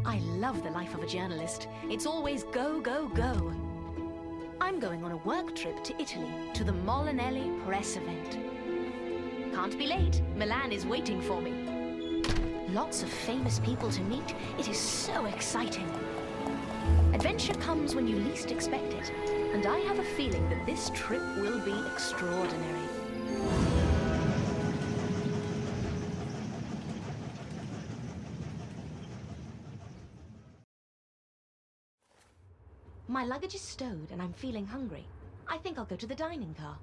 I love the life of a journalist. It's always go, go, go. I'm going on a work trip to Italy, to the Molinelli press event. Can't be late. Milan is waiting for me. Lots of famous people to meet. It is so exciting. Adventure comes when you least expect it, and I have a feeling that this trip will be extraordinary. My luggage is stowed and I'm feeling hungry. I think I'll go to the dining car.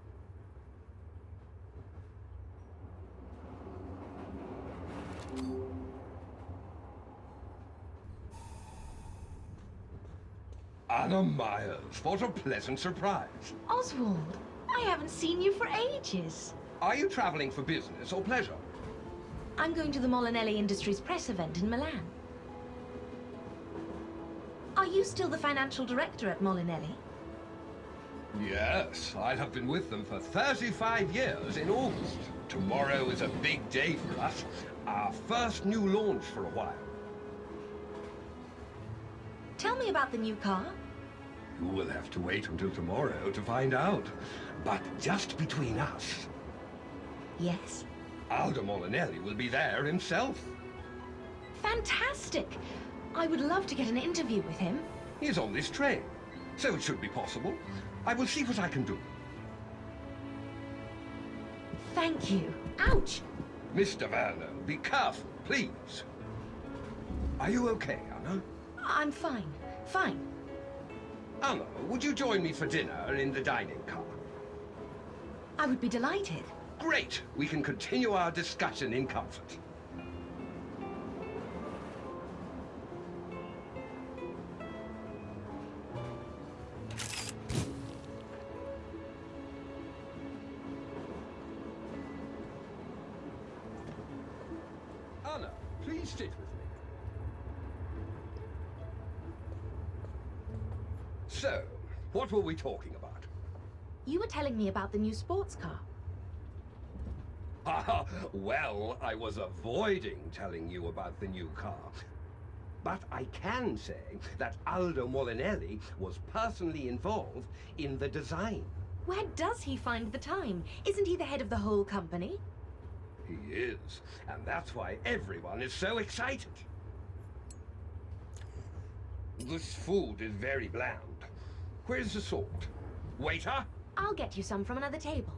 Anna Myers, what a pleasant surprise. Oswald, I haven't seen you for ages. Are you traveling for business or pleasure? I'm going to the Molinelli Industries press event in Milan. Are you still the financial director at Molinelli? Yes, I have been with them for 35 years in August. Tomorrow is a big day for us. Our first new launch for a while. Tell me about the new car. You will have to wait until tomorrow to find out. But just between us, Yes. Aldo Molinelli will be there himself. Fantastic! I would love to get an interview with him. He's on this train, so it should be possible. I will see what I can do. Thank you. Ouch! Mr. Werner, be careful, please. Are you okay, Anna? I'm fine. Fine. Anna, would you join me for dinner in the dining car? I would be delighted. Great! We can continue our discussion in comfort. Anna, please sit with me. So, what were we talking about? You were telling me about the new sports car. Ah, well, I was avoiding telling you about the new car. But I can say that Aldo Molinelli was personally involved in the design. Where does he find the time? Isn't he the head of the whole company? He is, and that's why everyone is so excited. This food is very bland. Where's the salt? Waiter? I'll get you some from another table.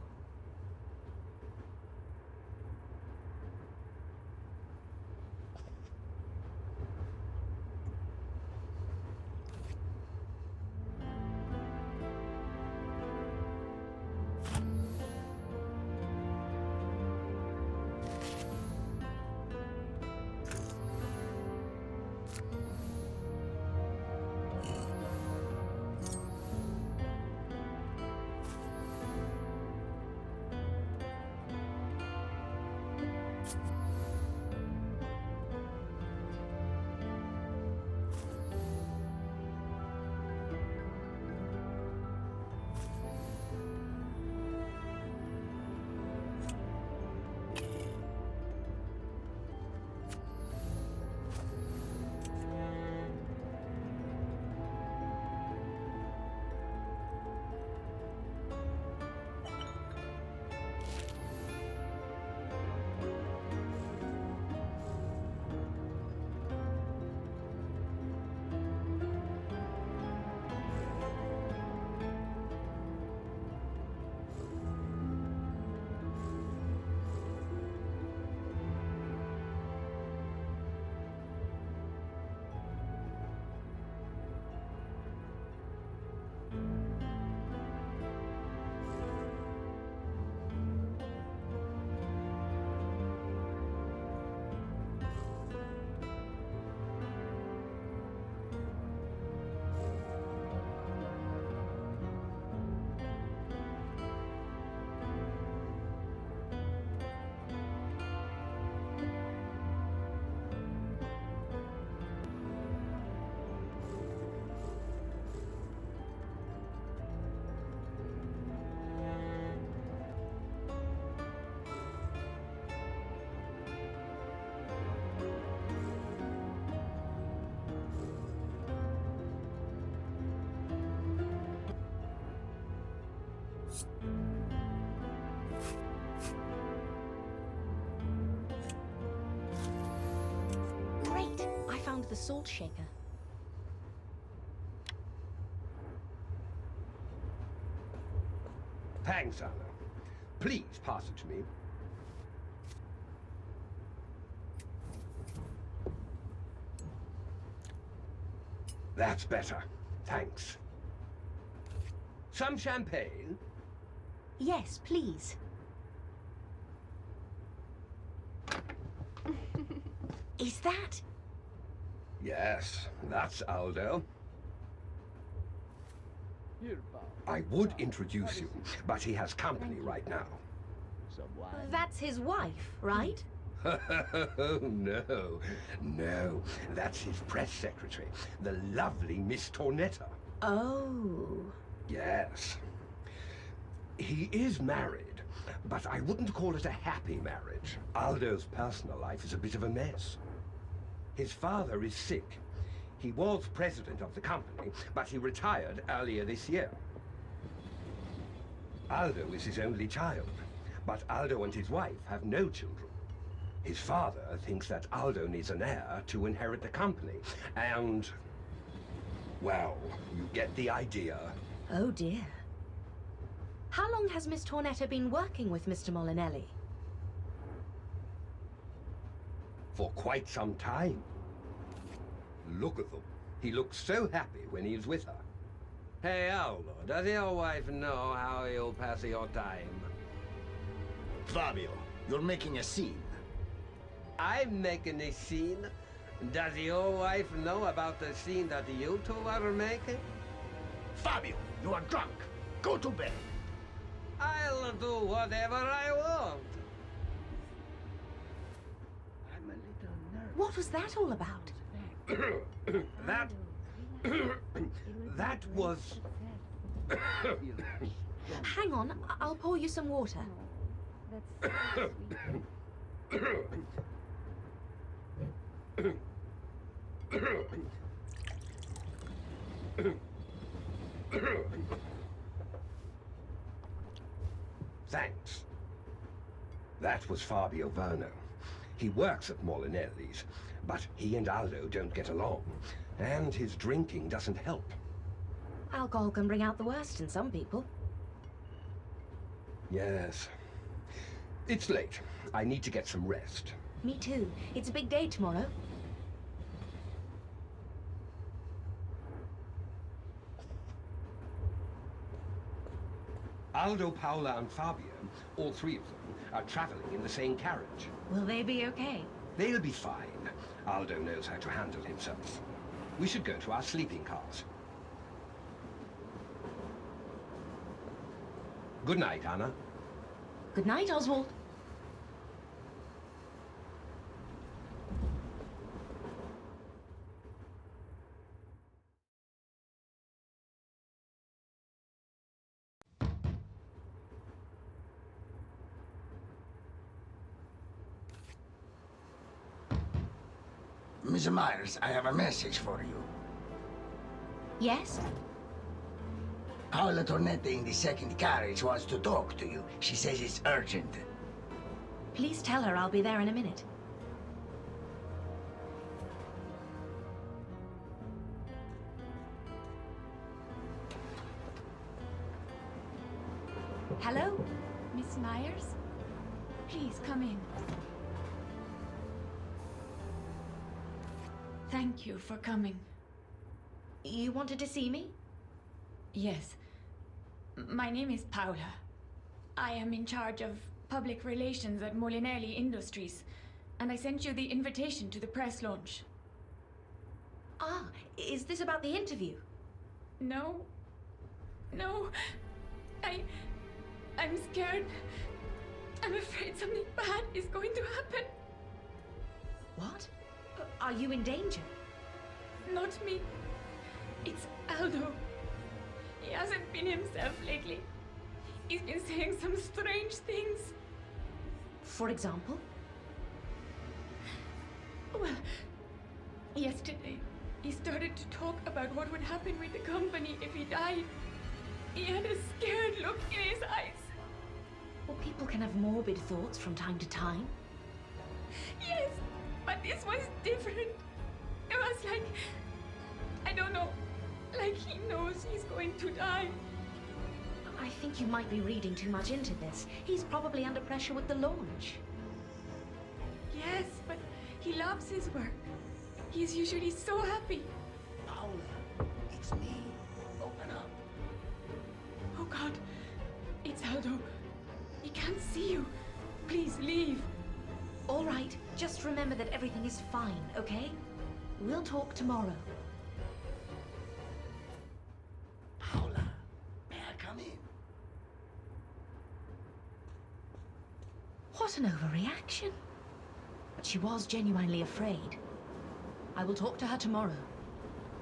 found the salt shaker. Thanks, Anna. Please pass it to me. That's better. Thanks. Some champagne? Yes, please. Is that? Yes, that's Aldo. I would introduce you, but he has company right now. That's his wife, right? Oh, no. No, that's his press secretary, the lovely Miss Tornetta. Oh. Yes. He is married, but I wouldn't call it a happy marriage. Aldo's personal life is a bit of a mess. His father is sick. He was president of the company, but he retired earlier this year. Aldo is his only child, but Aldo and his wife have no children. His father thinks that Aldo needs an heir to inherit the company, and... well, you get the idea. Oh dear. How long has Miss Tornetta been working with Mr. Molinelli? For quite some time. Look at them. He looks so happy when he's with her. Hey, Aldo, does your wife know how you'll pass your time? Fabio, you're making a scene. I'm making a scene. Does your wife know about the scene that you two are making? Fabio, you are drunk. Go to bed. I'll do whatever I want. I'm a little nervous. What was that all about? That was... Hang on, I'll pour you some water. Thanks. That was Fabio Verno. He works at Molinelli's, but he and Aldo don't get along, and his drinking doesn't help. Alcohol can bring out the worst in some people. Yes. It's late. I need to get some rest. Me too. It's a big day tomorrow. Aldo, Paola, and Fabio, all three of them, are traveling in the same carriage. Will they be okay? They'll be fine. Aldo knows how to handle himself. We should go to our sleeping cars. Good night, Anna. Good night, Oswald. Miss Myers, I have a message for you. Yes? Paola Tornetta in the second carriage wants to talk to you. She says it's urgent. Please tell her I'll be there in a minute. Hello? Miss Myers? Please come in. Thank you for coming. You wanted to see me? Yes. My name is Paola. I am in charge of public relations at Molinelli Industries, and I sent you the invitation to the press launch. Ah, is this about the interview? No. No. I'm scared. I'm afraid something bad is going to happen. What? Are you in danger? Not me. It's Aldo. He hasn't been himself lately. He's been saying some strange things. For example? Well, yesterday, he started to talk about what would happen with the company if he died. He had a scared look in his eyes. Well, people can have morbid thoughts from time to time. Yes, but this was different. It was like, I don't know, like he knows he's going to die. I think you might be reading too much into this. He's probably under pressure with the launch. Yes, but he loves his work. He's usually so happy. Paula, it's me. Open up. Oh God, it's Aldo. He can't see you. Please leave. All right, just remember that everything is fine, okay? We'll talk tomorrow. Paula, may I come in? What an overreaction. But she was genuinely afraid. I will talk to her tomorrow.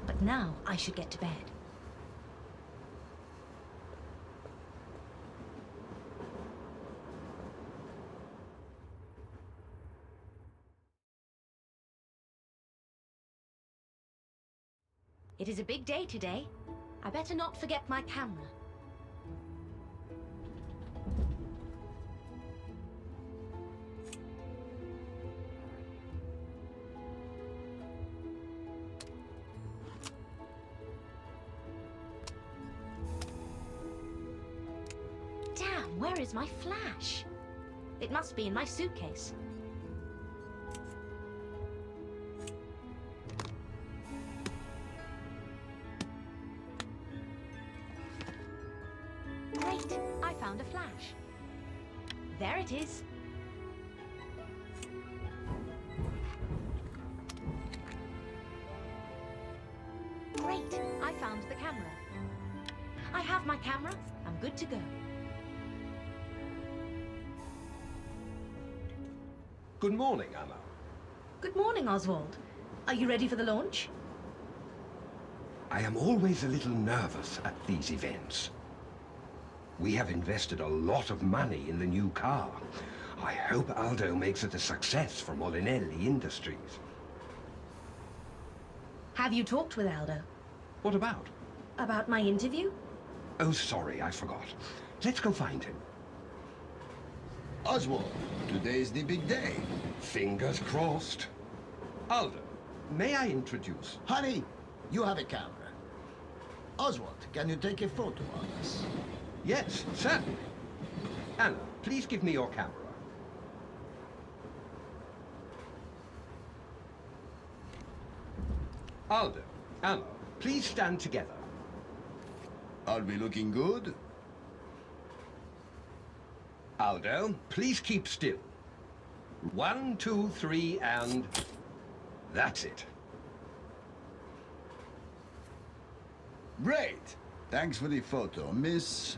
But now I should get to bed. It is a big day today. I better not forget my camera. Damn, where is my flash? It must be in my suitcase. Great, I found a flash. There it is. Great, I found the camera. I have my camera. I'm good to go. Good morning, Anna. Good morning, Oswald. Are you ready for the launch? I am always a little nervous at these events. We have invested a lot of money in the new car. I hope Aldo makes it a success for Molinelli Industries. Have you talked with Aldo? What about? About my interview? Oh, sorry, I forgot. Let's go find him. Oswald, today's the big day. Fingers crossed. Aldo, may I introduce? Honey, you have a camera. Oswald, can you take a photo of us? Yes, certainly. Anna, please give me your camera. Aldo, Anna, please stand together. Are we looking good? Aldo, please keep still. 1, 2, 3, and... that's it. Great! Thanks for the photo, Miss...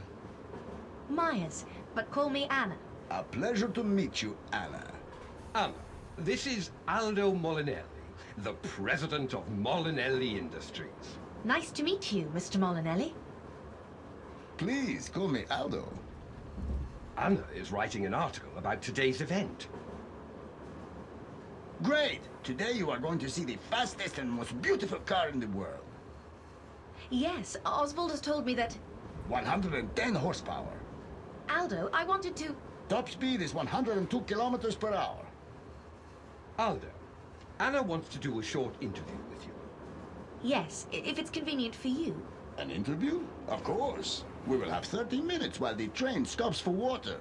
Myers, but call me Anna. A pleasure to meet you, Anna. Anna, this is Aldo Molinelli, the president of Molinelli Industries. Nice to meet you, Mr. Molinelli. Please, call me Aldo. Anna is writing an article about today's event. Great! Today you are going to see the fastest and most beautiful car in the world. Yes, Oswald has told me that... 110 horsepower. Aldo, I wanted to... Top speed is 102 kilometers per hour. Aldo, Anna wants to do a short interview with you. Yes, if it's convenient for you. An interview? Of course. We will have 30 minutes while the train stops for water.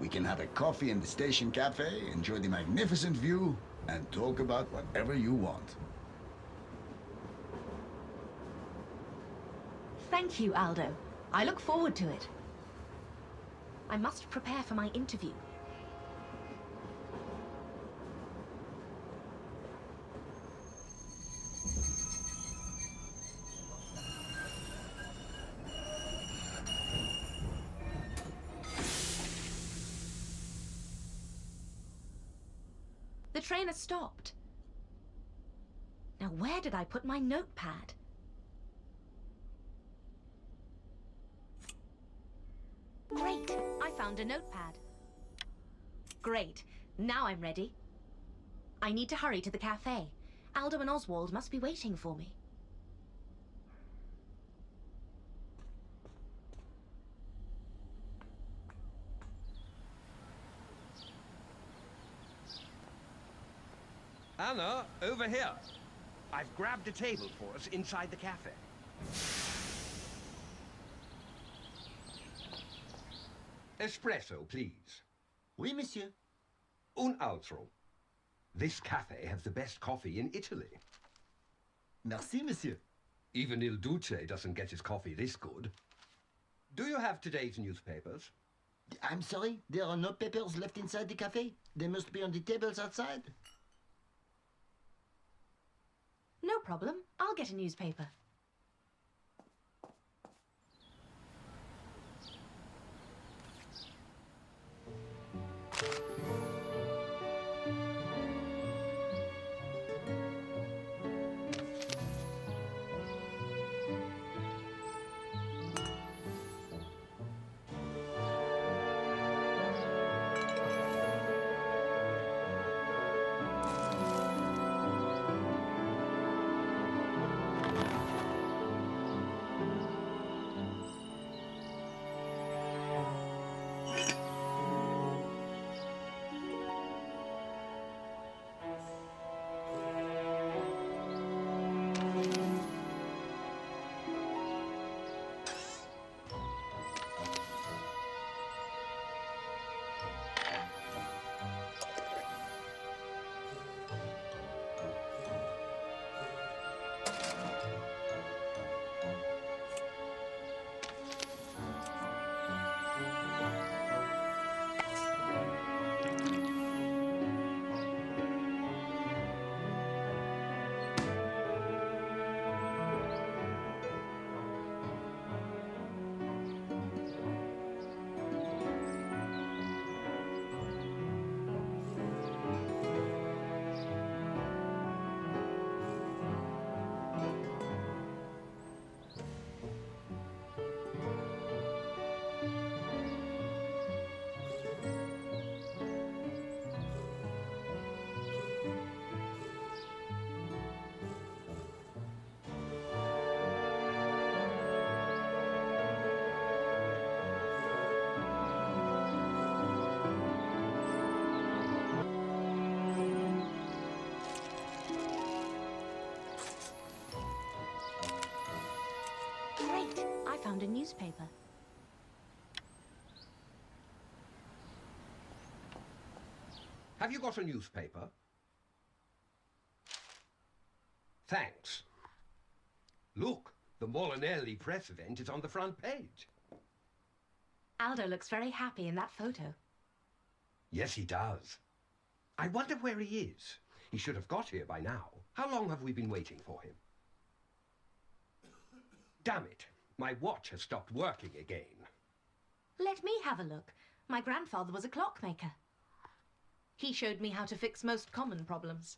We can have a coffee in the station cafe, enjoy the magnificent view, and talk about whatever you want. Thank you, Aldo. I look forward to it. I must prepare for my interview. The train has stopped. Now, where did I put my notepad? Great! I found a notepad. Great. Now I'm ready. I need to hurry to the cafe. Aldo and Oswald must be waiting for me. Anna, over here. I've grabbed a table for us inside the cafe. Espresso, please. Oui, monsieur. Un altro. This cafe has the best coffee in Italy. Merci, monsieur. Even Il Duce doesn't get his coffee this good. Do you have today's newspapers? I'm sorry, there are no papers left inside the cafe. They must be on the tables outside. No problem. I'll get a newspaper. Great! I found a newspaper. Have you got a newspaper? Thanks. Look, the Molinelli press event is on the front page. Aldo looks very happy in that photo. Yes, he does. I wonder where he is. He should have got here by now. How long have we been waiting for him? Damn it. My watch has stopped working again. Let me have a look. My grandfather was a clockmaker. He showed me how to fix most common problems.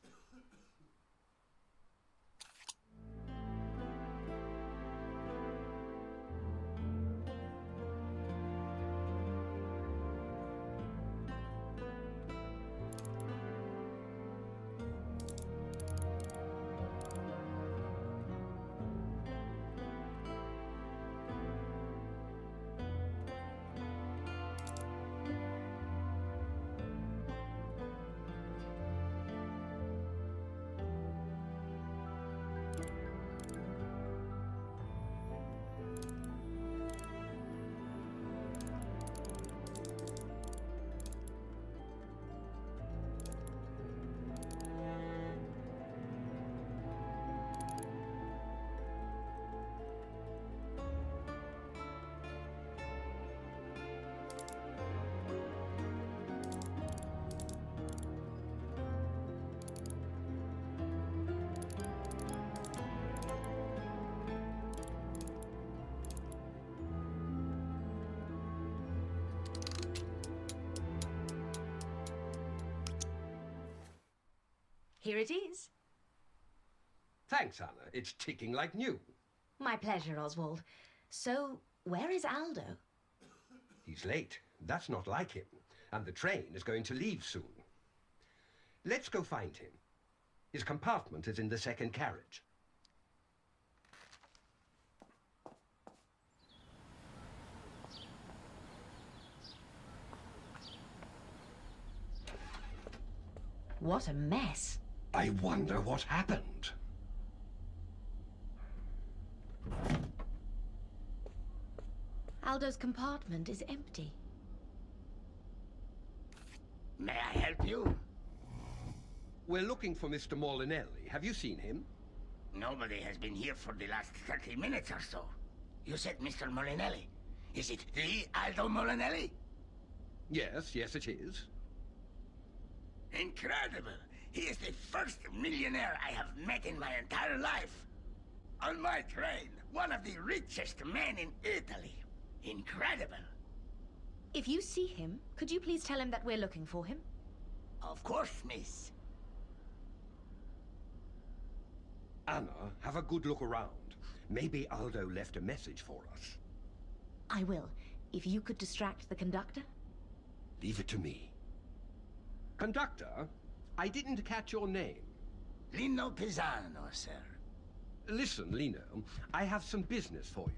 Here it is. Thanks, Anna. It's ticking like new. My pleasure, Oswald. So, where is Aldo? He's late. That's not like him. And the train is going to leave soon. Let's go find him. His compartment is in the second carriage. What a mess. I wonder what happened. Aldo's compartment is empty. May I help you? We're looking for Mr. Molinelli. Have you seen him? Nobody has been here for the last 30 minutes or so. You said Mr. Molinelli. Is it the Aldo Molinelli? Yes, yes it is. Incredible! He is the first millionaire I have met in my entire life. On my train, one of the richest men in Italy. Incredible. If you see him, could you please tell him that we're looking for him? Of course, miss. Anna, have a good look around. Maybe Aldo left a message for us. I will. If you could distract the conductor? Leave it to me. Conductor, I didn't catch your name. Lino Pisano, sir. Listen, Lino, I have some business for you.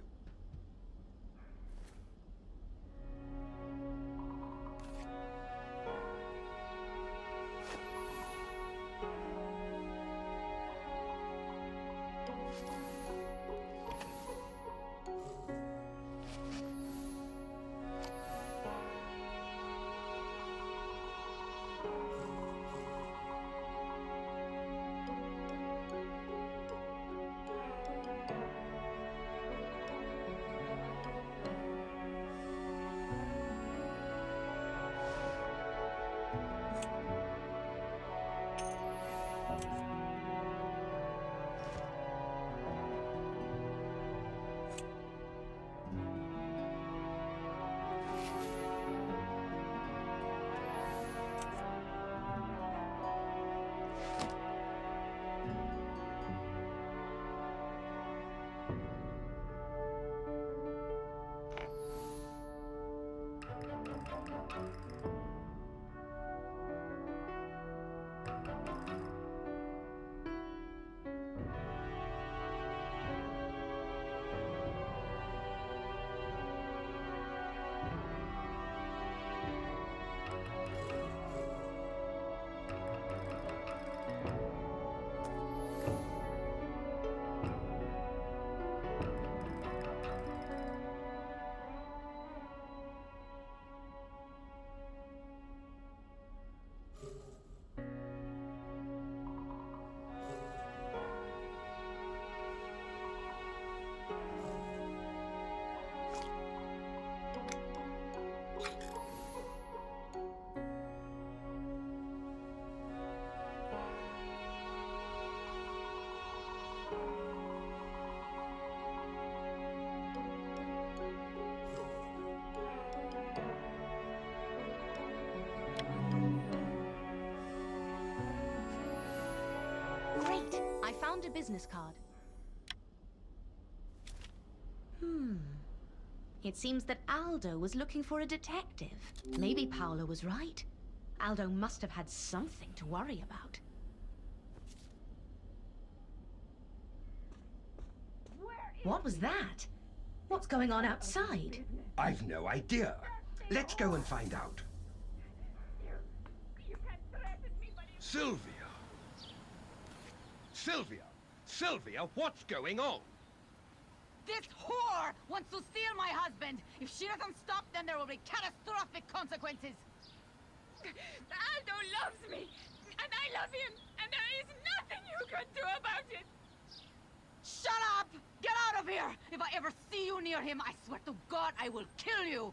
Great! I found a business card. It seems that Aldo was looking for a detective. Maybe Paolo was right. Aldo must have had something to worry about. What was that? What's going on outside? I've no idea. Let's go and find out. Sylvia! Sylvia! Sylvia, what's going on? This whore wants to steal my husband! If she doesn't stop, then there will be catastrophic consequences! Aldo loves me, and I love him, and there is nothing you can do about it! Shut up! Get out of here! If I ever see you near him, I swear to God I will kill you!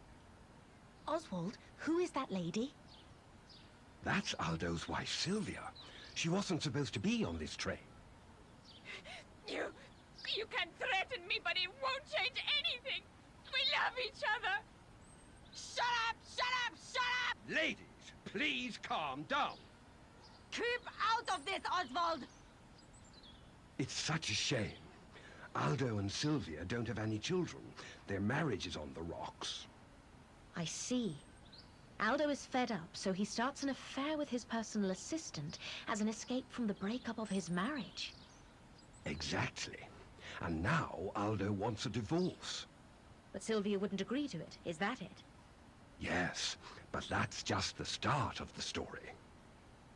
Oswald, who is that lady? That's Aldo's wife, Sylvia. She wasn't supposed to be on this train. You can threaten me, but it won't change anything! We love each other! Shut up! Shut up! Shut up! Ladies, please calm down. Keep out of this, Oswald! It's such a shame. Aldo and Sylvia don't have any children. Their marriage is on the rocks. I see. Aldo is fed up, so he starts an affair with his personal assistant as an escape from the breakup of his marriage. Exactly. And now Aldo wants a divorce. But Sylvia wouldn't agree to it. Is that it? Yes, but that's just the start of the story.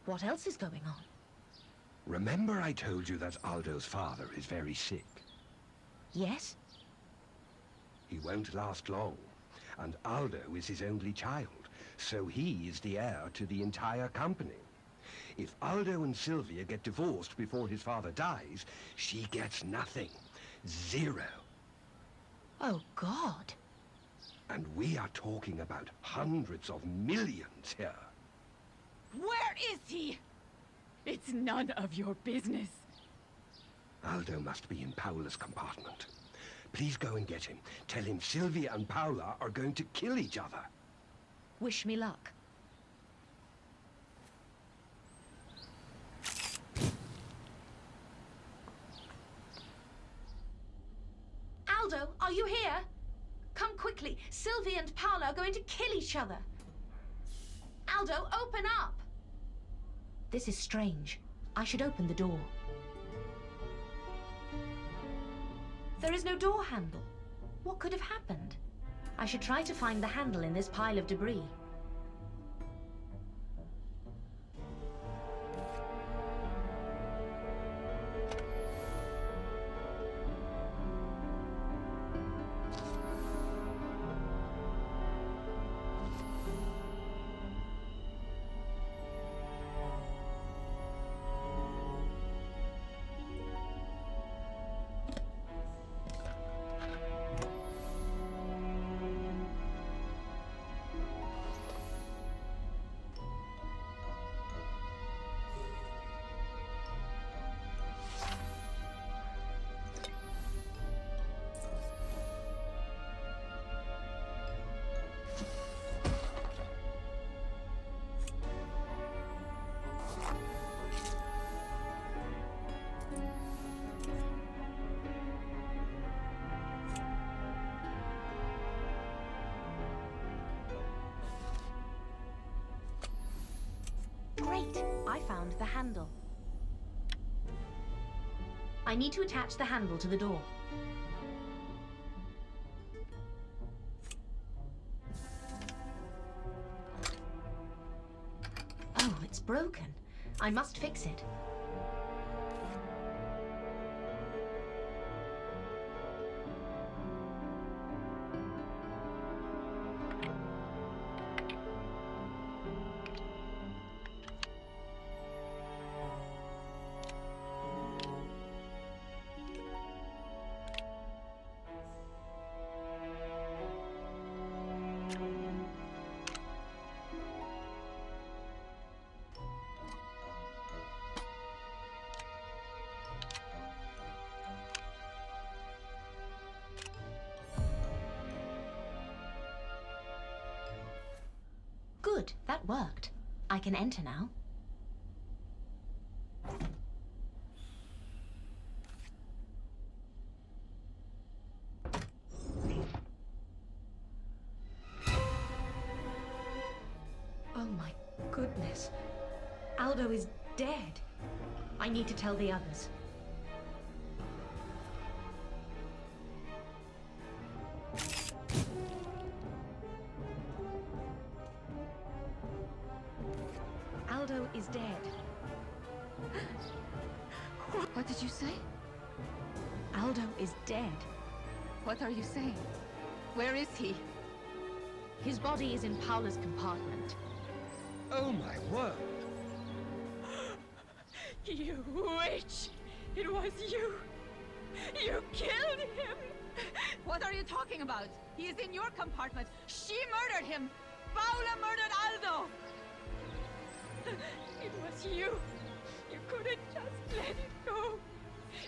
What else is going on? Remember I told you that Aldo's father is very sick? Yes? He won't last long, and Aldo is his only child, so he is the heir to the entire company. If Aldo and Sylvia get divorced before his father dies, she gets nothing. 0. Oh, God. And we are talking about hundreds of millions here. Where is he? It's none of your business. Aldo must be in Paola's compartment. Please go and get him. Tell him Sylvia and Paola are going to kill each other. Wish me luck. Aldo, are you here? Come quickly. Sylvia and Paola are going to kill each other. Aldo, open up! This is strange. I should open the door. There is no door handle. What could have happened? I should try to find the handle in this pile of debris. Great! I found the handle. I need to attach the handle to the door. Oh, it's broken. I must fix it. Good, that worked. I can enter now. Oh my goodness. Aldo is dead. I need to tell the others. Aldo is dead. What did you say? Aldo is dead. What are you saying? Where is he? His body is in Paola's compartment. Oh my word! You witch! It was you! You killed him! What are you talking about? He is in your compartment. She murdered him. Paula murdered Aldo. It was you! You couldn't just let it go!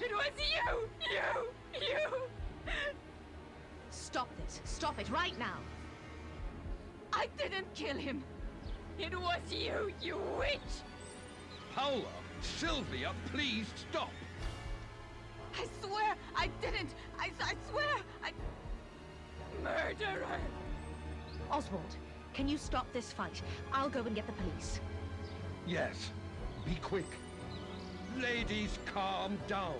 It was you! You! Stop this. Stop it right now. I didn't kill him. It was you, you witch! Paola, Sylvia, please stop! I swear I didn't. I swear I... Murderer! Oswald, can you stop this fight? I'll go and get the police. Yes, be quick. Ladies, calm down.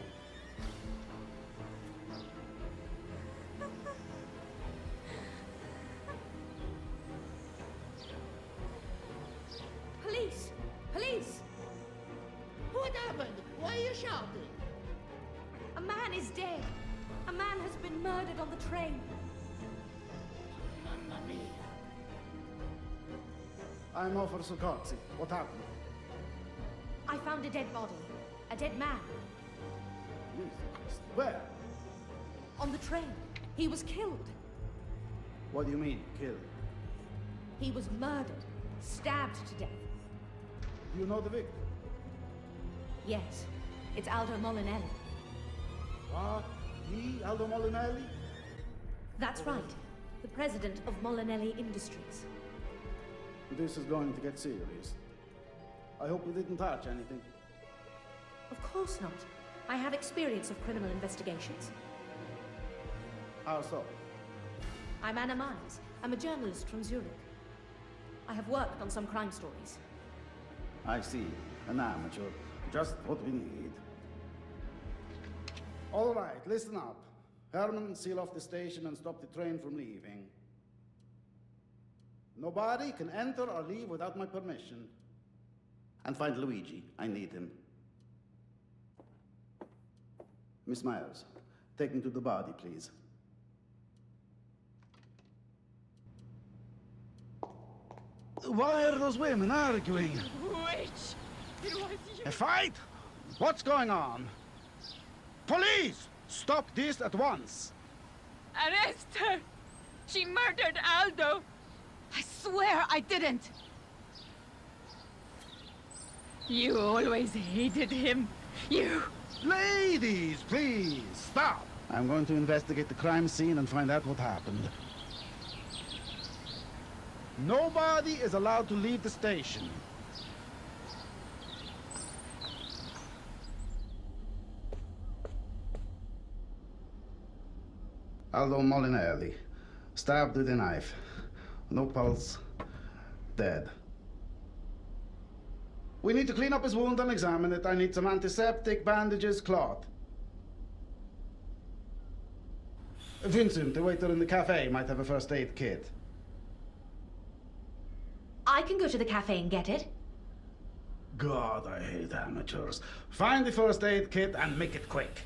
Police! Police! What happened? Why are you shouting? A man is dead. A man has been murdered on the train. Mamma mia. I'm Officer Socozzi. What happened? I found a dead body. A dead man. Jesus Christ. Where? On the train. He was killed. What do you mean, killed? He was murdered. Stabbed to death. Do you know the victim? Yes. It's Aldo Molinelli. What? He, Aldo Molinelli? That's right. The president of Molinelli Industries. This is going to get serious. I hope you didn't touch anything. Of course not. I have experience of criminal investigations. How so? I'm Anna Miles. I'm a journalist from Zurich. I have worked on some crime stories. I see. An amateur. Just what we need. All right, listen up. Herman, seal off the station and stop the train from leaving. Nobody can enter or leave without my permission. And find Luigi. I need him. Miss Myers, take me to the body, please. Why are those women arguing? Which? It was you. A fight? What's going on? Police! Stop this at once! Arrest her! She murdered Aldo! I swear I didn't! You always hated him. You... Ladies, please, stop! I'm going to investigate the crime scene and find out what happened. Nobody is allowed to leave the station. Aldo Molinelli, stabbed with a knife. No pulse, dead. We need to clean up his wound and examine it. I need some antiseptic, bandages, cloth. Vincent, the waiter in the cafe, might have a first aid kit. I can go to the cafe and get it. God, I hate amateurs. Find the first aid kit and make it quick.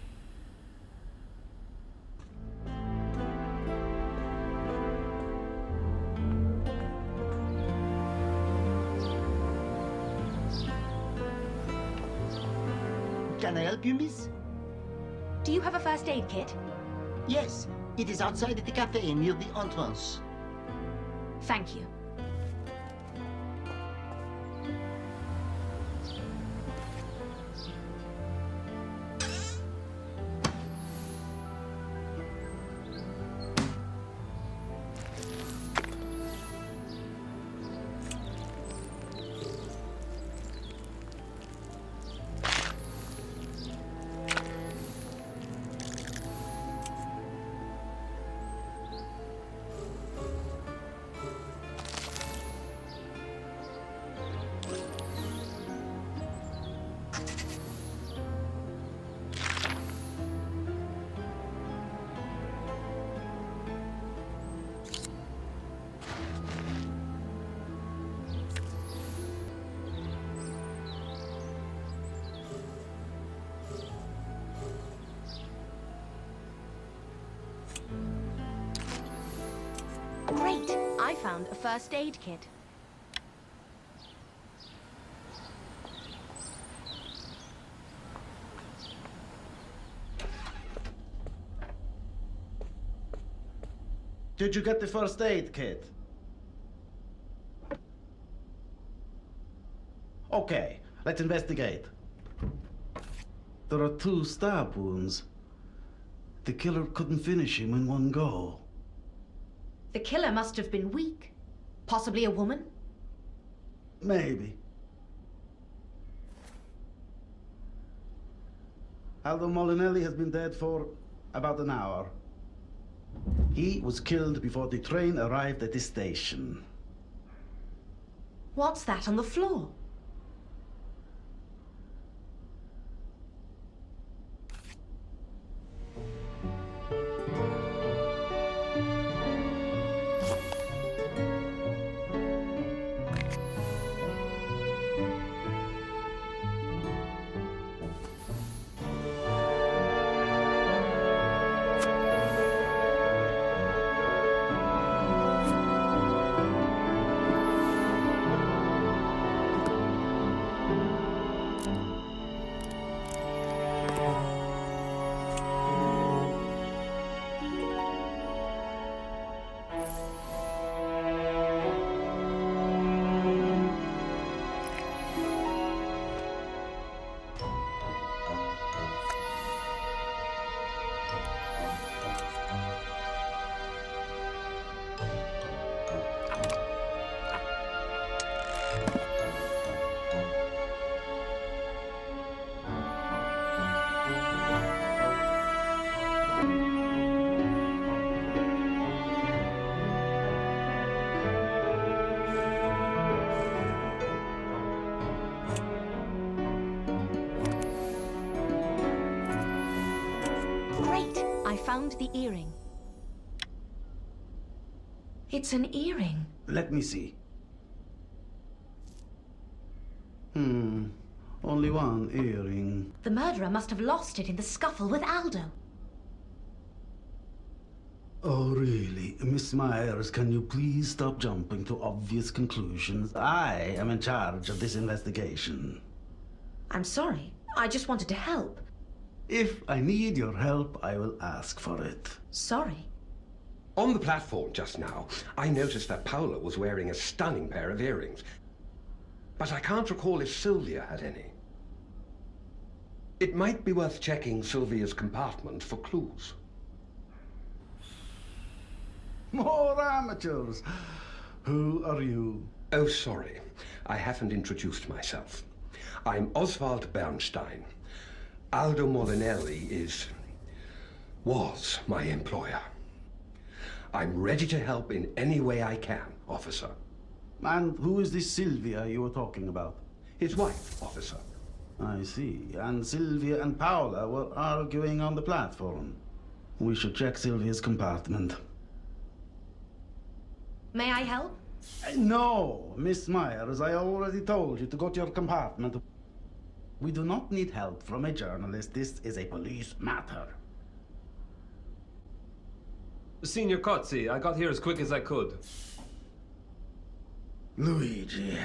Can I help you, miss? Do you have a first aid kit? Yes, it is outside at the cafe near the entrance. Thank you. Great! I found a first aid kit. Did you get the first aid kit? Okay, let's investigate. There are 2 stab wounds. The killer couldn't finish him in one go. The killer must have been weak. Possibly a woman? Maybe. Aldo Molinelli has been dead for about an hour. He was killed before the train arrived at the station. What's that on the floor? Great! I found the earring. It's an earring. Let me see. Only one earring. The murderer must have lost it in the scuffle with Aldo. Oh, really? Miss Myers, can you please stop jumping to obvious conclusions? I am in charge of this investigation. I'm sorry. I just wanted to help. If I need your help, I will ask for it. Sorry. On the platform just now, I noticed that Paula was wearing a stunning pair of earrings. But I can't recall if Sylvia had any. It might be worth checking Sylvia's compartment for clues. More amateurs! Who are you? Oh, sorry. I haven't introduced myself. I'm Oswald Bernstein. Aldo Molinelli was my employer. I'm ready to help in any way I can, officer. And who is this Sylvia you were talking about? His wife, officer. I see. And Sylvia and Paula were arguing on the platform. We should check Sylvia's compartment. May I help? No, Miss Myers, I already told you to go to your compartment. We do not need help from a journalist. This is a police matter. Signor Cozzi, I got here as quick as I could. Luigi,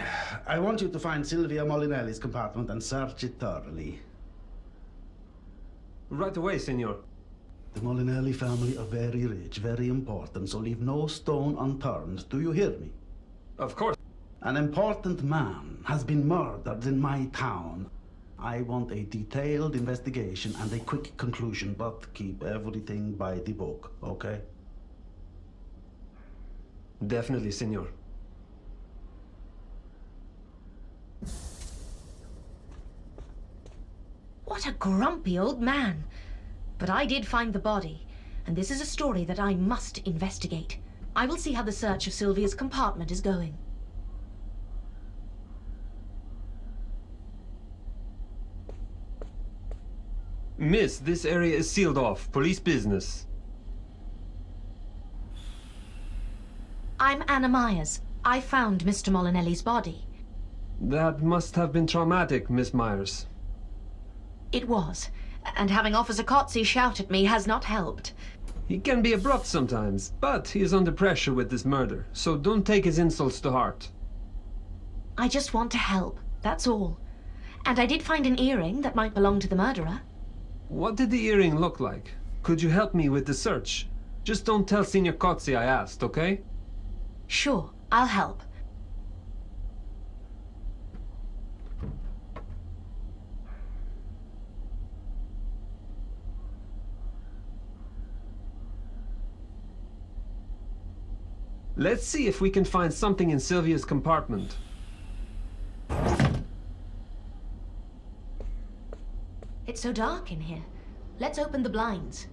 I want you to find Sylvia Molinelli's compartment and search it thoroughly. Right away, Signor. The Molinelli family are very rich, very important, so leave no stone unturned. Do you hear me? Of course. An important man has been murdered in my town. I want a detailed investigation and a quick conclusion, but keep everything by the book, okay? Definitely, Signor. What a grumpy old man. But I did find the body, and this is a story that I must investigate. I will see how the search of Sylvia's compartment is going. Miss, this area is sealed off. Police business. I'm Anna Myers. I found Mr. Molinelli's body. That must have been traumatic, Miss Myers. It was, and having Officer Cozzi shout at me has not helped. He can be abrupt sometimes, but he is under pressure with this murder, so don't take his insults to heart. I just want to help, that's all. And I did find an earring that might belong to the murderer. What did the earring look like? Could you help me with the search? Just don't tell Signor Cozzi I asked, okay? Sure, I'll help. Let's see if we can find something in Sylvia's compartment. It's so dark in here. Let's open the blinds.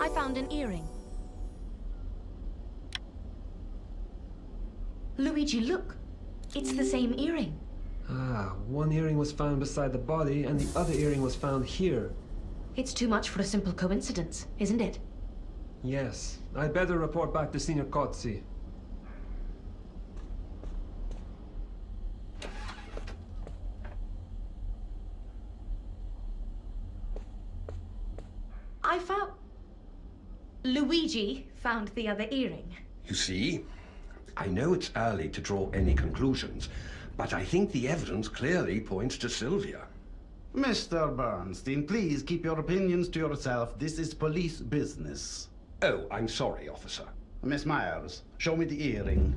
I found an earring. Luigi, look. It's the same earring. Ah, one earring was found beside the body, and the other earring was found here. It's too much for a simple coincidence, isn't it? Yes, I'd better report back to Signor Cozzi. I found... Luigi found the other earring. You see, I know it's early to draw any conclusions, but I think the evidence clearly points to Sylvia. Mr. Bernstein, please keep your opinions to yourself. This is police business. Oh, I'm sorry, officer. Miss Myers, show me the earring.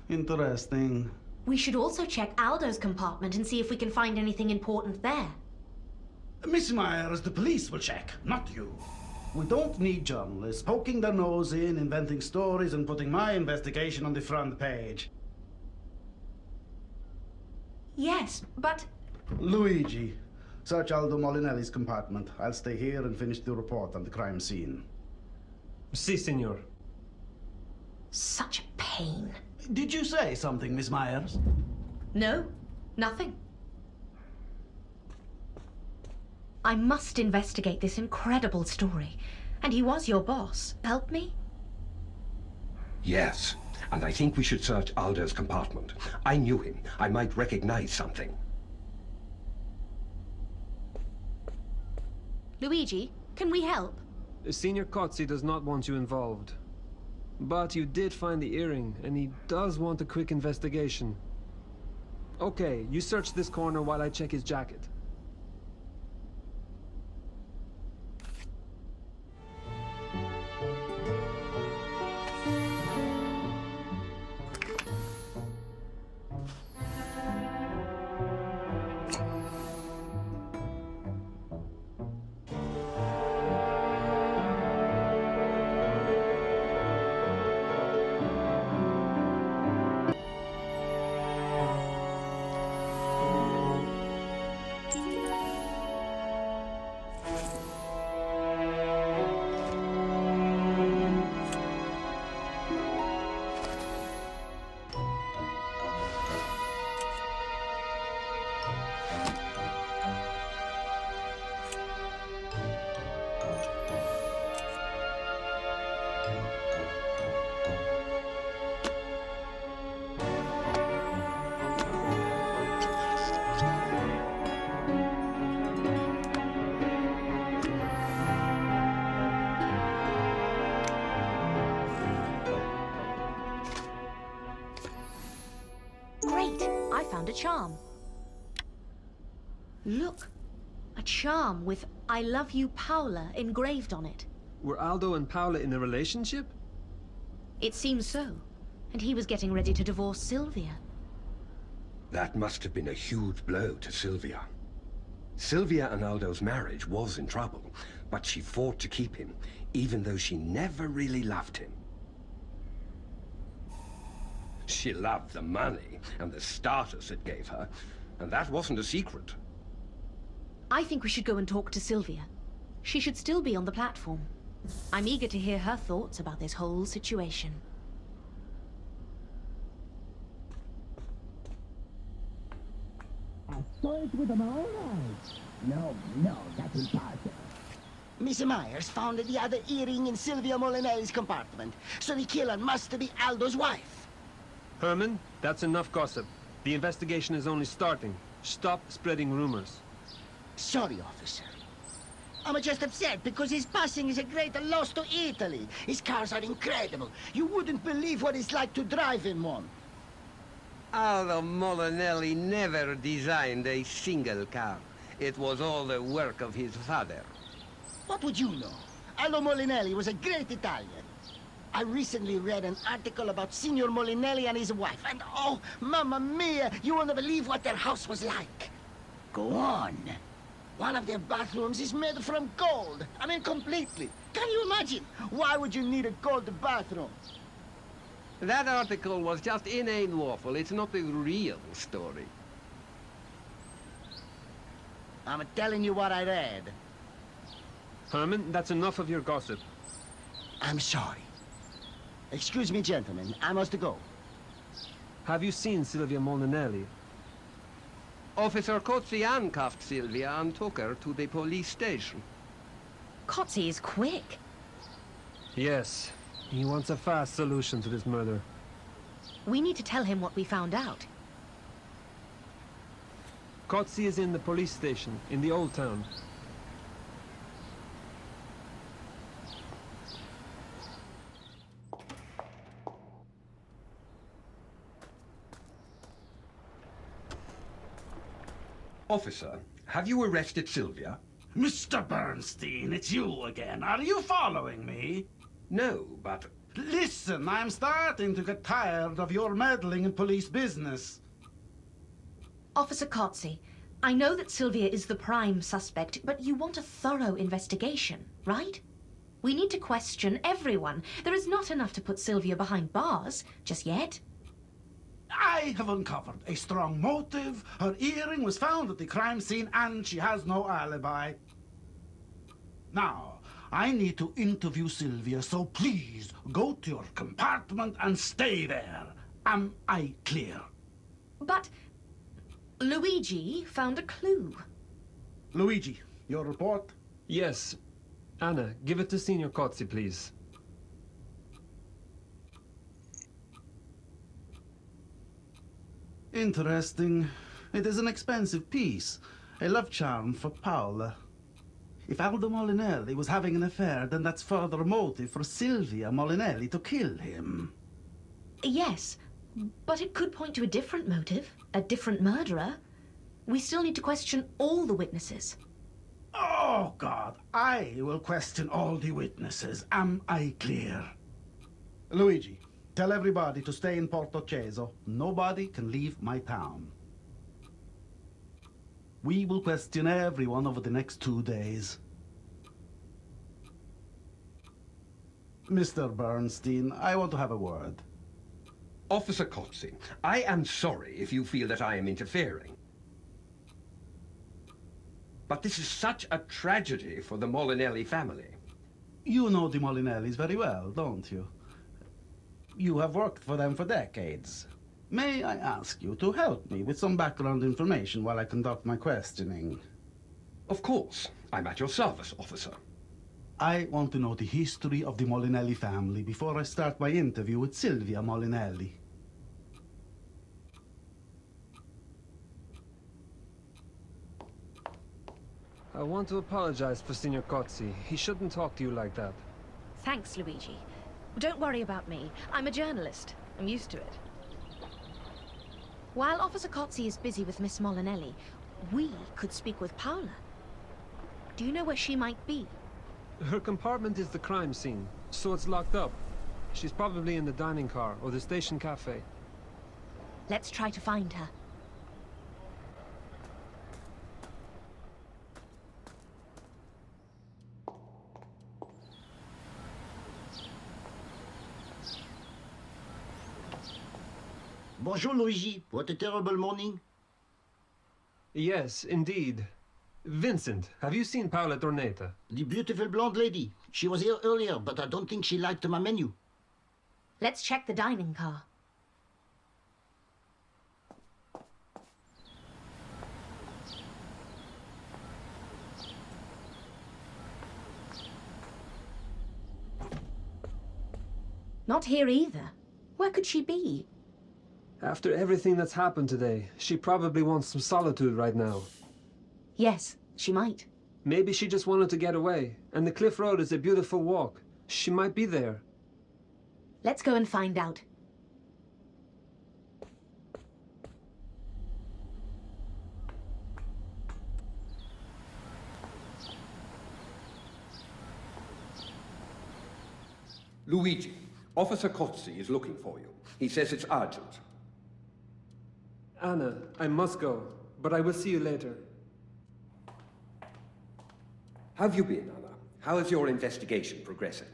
Interesting. We should also check Aldo's compartment and see if we can find anything important there. Miss Myers, the police will check, not you. We don't need journalists poking their nose in, inventing stories, and putting my investigation on the front page. Yes, but... Luigi, search Aldo Molinelli's compartment. I'll stay here and finish the report on the crime scene. Si, Signor. Such a pain. Did you say something, Miss Myers? No, nothing. I must investigate this incredible story. And he was your boss. Help me? Yes, and I think we should search Aldo's compartment. I knew him. I might recognize something. Luigi, can we help? Signor Cozzi does not want you involved. But you did find the earring, and he does want a quick investigation. Okay, you search this corner while I check his jacket. Great! I found a charm. Look, a charm with "I love you, Paula" engraved on it. Were Aldo and Paula in a relationship? It seems so. And he was getting ready to divorce Sylvia. That must have been a huge blow to Sylvia. Sylvia and Aldo's marriage was in trouble, but she fought to keep him, even though she never really loved him. She loved the money and the status it gave her, and that wasn't a secret. I think we should go and talk to Sylvia. She should still be on the platform. I'm eager to hear her thoughts about this whole situation. I saw it with my own eyes. No, that's impossible. Miss Myers found the other earring in Silvia Molinelli's compartment, so the killer must be Aldo's wife. Herman, that's enough gossip. The investigation is only starting. Stop spreading rumors. Sorry, officer. I'm just upset because his passing is a great loss to Italy. His cars are incredible. You wouldn't believe what it's like to drive in one. Aldo Molinelli never designed a single car. It was all the work of his father. What would you know? Aldo Molinelli was a great Italian. I recently read an article about Signor Molinelli and his wife, and oh, mamma mia, you won't believe what their house was like. Go on. One of their bathrooms is made from gold. I mean, completely. Can you imagine? Why would you need a gold bathroom? That article was just inane waffle. It's not the real story. I'm telling you what I read. Herman, that's enough of your gossip. I'm sorry. Excuse me, gentlemen. I must go. Have you seen Silvia Molinelli? Officer Cozzi handcuffed Sylvia and took her to the police station. Kotzi is quick. Yes. He wants a fast solution to this murder. We need to tell him what we found out. Kotzi is in the police station, in the old town. Officer, have you arrested Sylvia? Mr. Bernstein, it's you again. Are you following me? No, but... Listen, I'm starting to get tired of your meddling in police business. Officer Kotzi, I know that Sylvia is the prime suspect, but you want a thorough investigation, right? We need to question everyone. There is not enough to put Sylvia behind bars, just yet. I have uncovered a strong motive. Her earring was found at the crime scene and she has no alibi. Now, I need to interview Sylvia, so please go to your compartment and stay there. Am I clear? But Luigi found a clue. Luigi, your report? Yes. Anna, give it to Senior Kotzi, please. Interesting. It is an expensive piece. A love charm for Paula. If Aldo Molinelli was having an affair, then that's further motive for Silvia Molinelli to kill him. Yes, but it could point to a different motive, a different murderer. We still need to question all the witnesses. Oh, God. I will question all the witnesses. Am I clear? Luigi, tell everybody to stay in Porto Ceso. Nobody can leave my town. We will question everyone over the next 2 days. Mr. Bernstein, I want to have a word. Officer Kotzi, I am sorry if you feel that I am interfering. But this is such a tragedy for the Molinelli family. You know the Molinellis very well, don't you? You have worked for them for decades. May I ask you to help me with some background information while I conduct my questioning? Of course. I'm at your service, officer. I want to know the history of the Molinelli family before I start my interview with Silvia Molinelli. I want to apologize for Senior Kotzi. He shouldn't talk to you like that. Thanks, Luigi. Don't worry about me. I'm a journalist. I'm used to it. While Officer Kotzi is busy with Miss Molinelli, we could speak with Paula. Do you know where she might be? Her compartment is the crime scene, so it's locked up. She's probably in the dining car or the station cafe. Let's try to find her. Bonjour, Luigi. What a terrible morning. Yes, indeed. Vincent, have you seen Paola Torneta? The beautiful blonde lady. She was here earlier, but I don't think she liked my menu. Let's check the dining car. Not here either. Where could she be? After everything that's happened today, she probably wants some solitude right now. Yes, she might. Maybe she just wanted to get away, and the cliff road is a beautiful walk. She might be there. Let's go and find out. Luigi, Officer Kotzi is looking for you. He says it's urgent. Anna, I must go, but I will see you later. How have you been, Anna? How is your investigation progressing?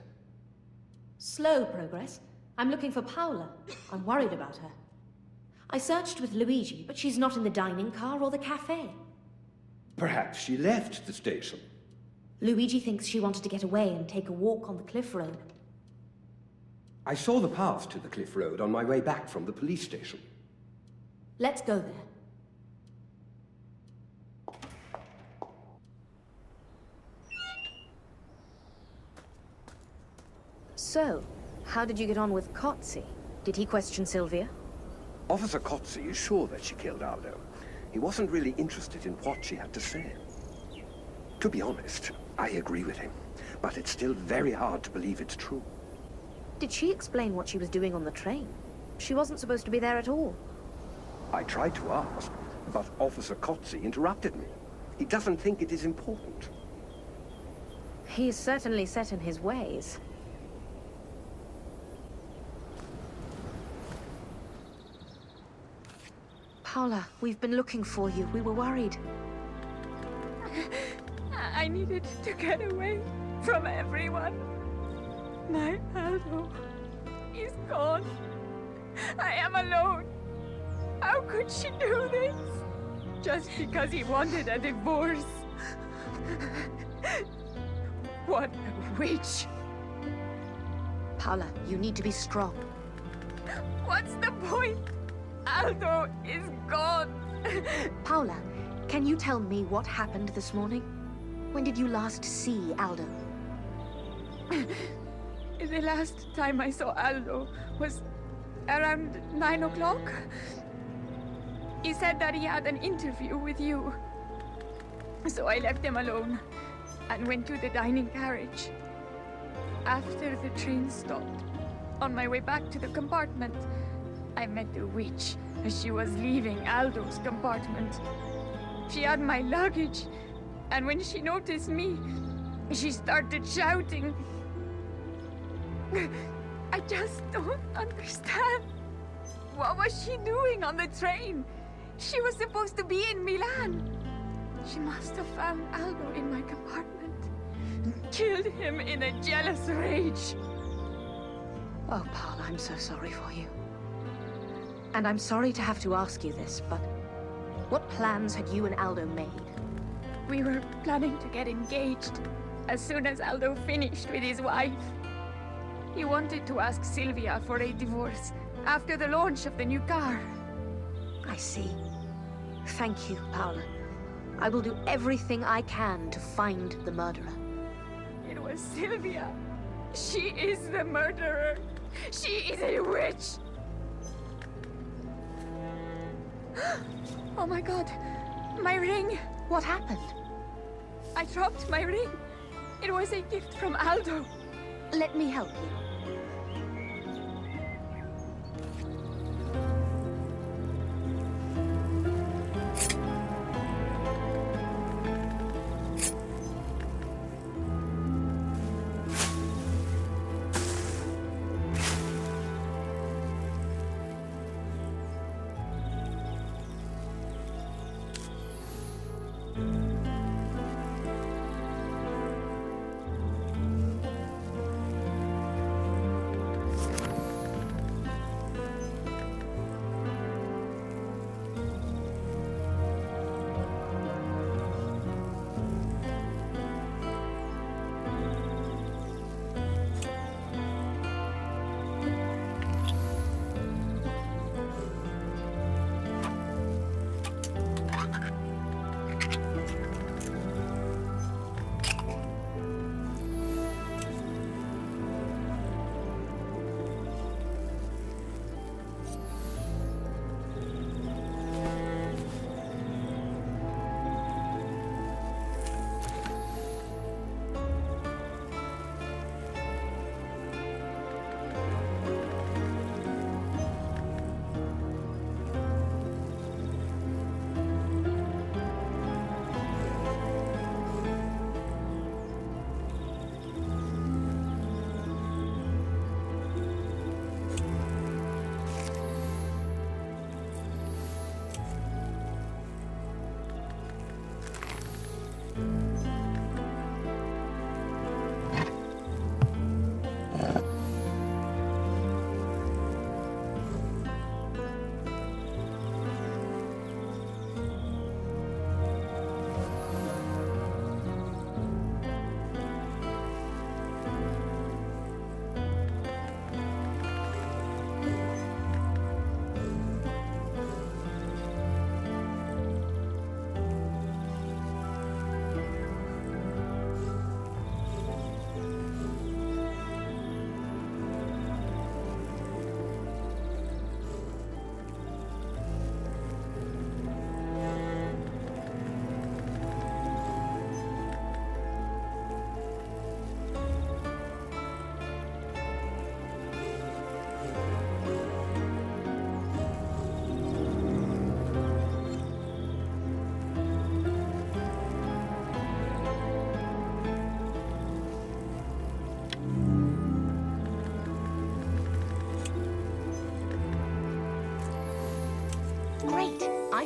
Slow progress. I'm looking for Paula. I'm worried about her. I searched with Luigi, but she's not in the dining car or the cafe. Perhaps she left the station. Luigi thinks she wanted to get away and take a walk on the cliff road. I saw the path to the cliff road on my way back from the police station. Let's go there. So, how did you get on with Kotzi? Did he question Sylvia? Officer Kotzi is sure that she killed Aldo. He wasn't really interested in what she had to say. To be honest, I agree with him, but it's still very hard to believe it's true. Did she explain what she was doing on the train? She wasn't supposed to be there at all. I tried to ask, but Officer Kotzi interrupted me. He doesn't think it is important. He is certainly set in his ways. Paula, we've been looking for you. We were worried. I needed to get away from everyone. My Aldo is gone. I am alone. How could she do this? Just because he wanted a divorce. What a witch. Paula, you need to be strong. What's the point? Aldo is gone. Paula, can you tell me what happened this morning? When did you last see Aldo? The last time I saw Aldo was around 9 o'clock. He said that he had an interview with you. So I left him alone and went to the dining carriage. After the train stopped, on my way back to the compartment, I met the witch as she was leaving Aldo's compartment. She had my luggage, and when she noticed me, she started shouting. I just don't understand. What was she doing on the train? She was supposed to be in Milan. She must have found Aldo in my compartment and killed him in a jealous rage. Oh, Paula, I'm so sorry for you. And I'm sorry to have to ask you this, but what plans had you and Aldo made? We were planning to get engaged as soon as Aldo finished with his wife. He wanted to ask Sylvia for a divorce after the launch of the new car. I see. Thank you, Paula. I will do everything I can to find the murderer. It was Sylvia. She is the murderer. She is a witch. Oh my God, my ring. What happened? I dropped my ring. It was a gift from Aldo. Let me help you.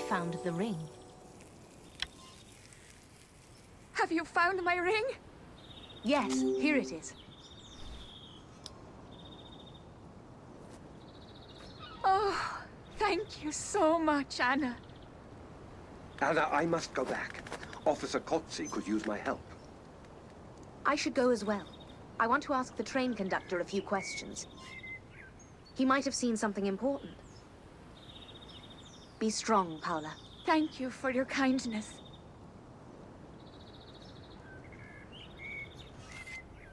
I found the ring. Have you found my ring? Yes, here it is. Oh, thank you so much, Anna. Anna, I must go back. Officer Kotze could use my help. I should go as well. I want to ask the train conductor a few questions. He might have seen something important. Be strong, Paula. Thank you for your kindness.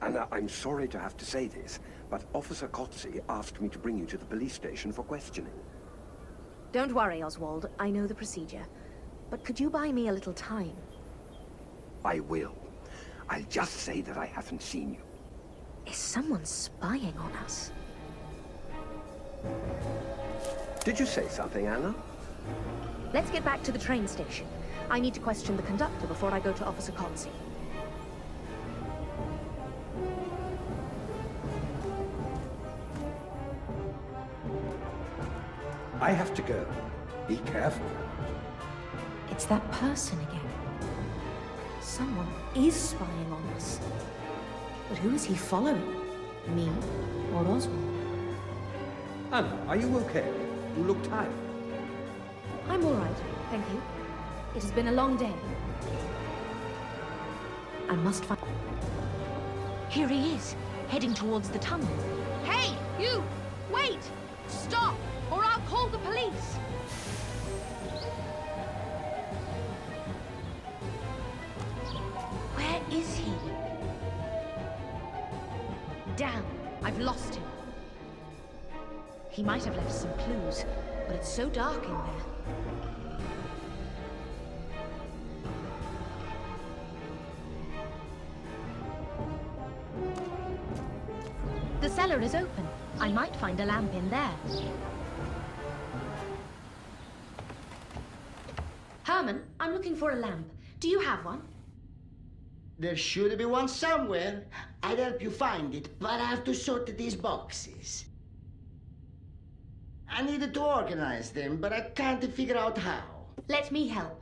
Anna, I'm sorry to have to say this, but Officer Kotze asked me to bring you to the police station for questioning. Don't worry, Oswald. I know the procedure. But could you buy me a little time? I will. I'll just say that I haven't seen you. Is someone spying on us? Did you say something, Anna? Let's get back to the train station. I need to question the conductor before I go to Officer Kotze. I have to go. Be careful. It's that person again. Someone is spying on us. But who is he following? Me or Oswald? Anna, are you okay? You look tired. I'm all right, thank you. It has been a long day. I must find... Here he is, heading towards the tunnel. Hey, you! Wait! Stop, or I'll call the police! Where is he? Damn, I've lost him. He might have left some clues, but it's so dark in there. The cellar is open. I might find a lamp in there. Herman, I'm looking for a lamp. Do you have one? There should be one somewhere. I'd help you find it, but I have to sort these boxes. I needed to organize them, but I can't figure out how. Let me help.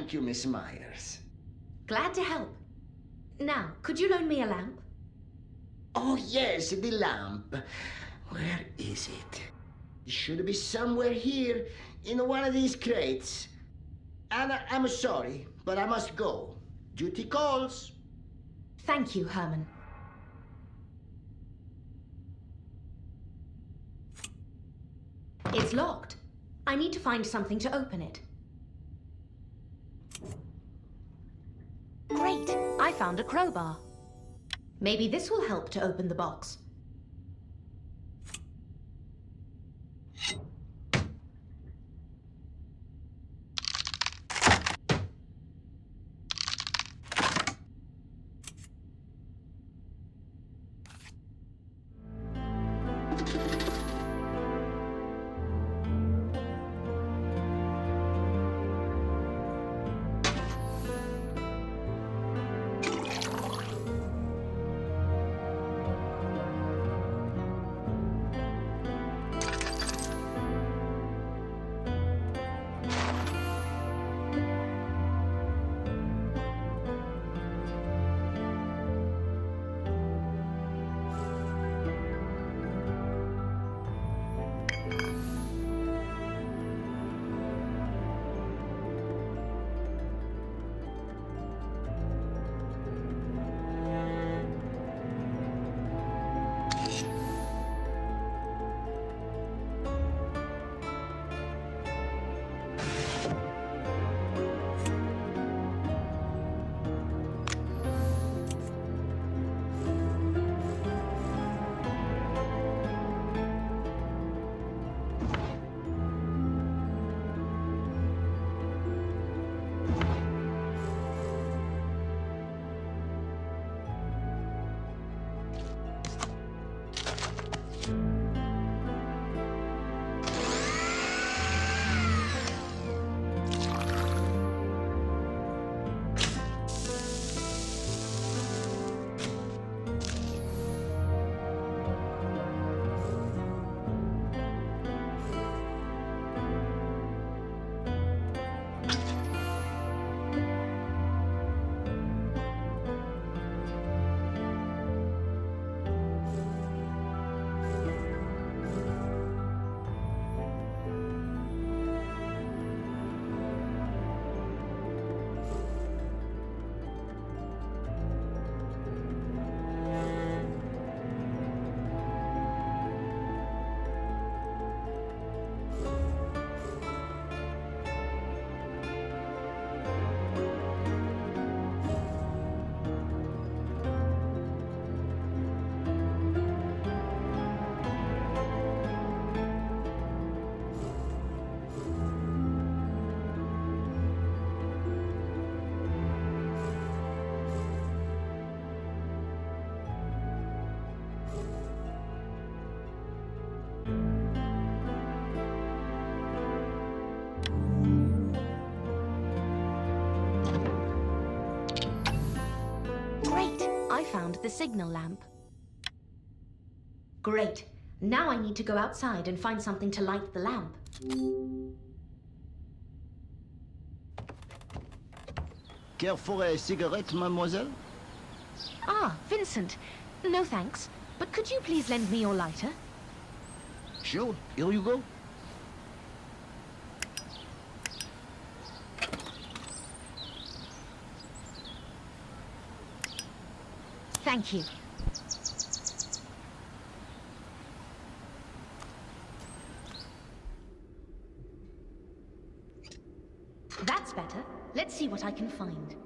Thank you, Miss Myers. Glad to help. Now, could you loan me a lamp? Oh, yes, the lamp. Where is it? It should be somewhere here in one of these crates. Anna, I'm sorry, but I must go. Duty calls. Thank you, Herman. It's locked. I need to find something to open it. Great! I found a crowbar. Maybe this will help to open the box. I found the signal lamp. Great. Now I need to go outside and find something to light the lamp. Care for a cigarette, mademoiselle? Ah, Vincent. No thanks. But could you please lend me your lighter? Sure. Here you go. Thank you. That's better. Let's see what I can find.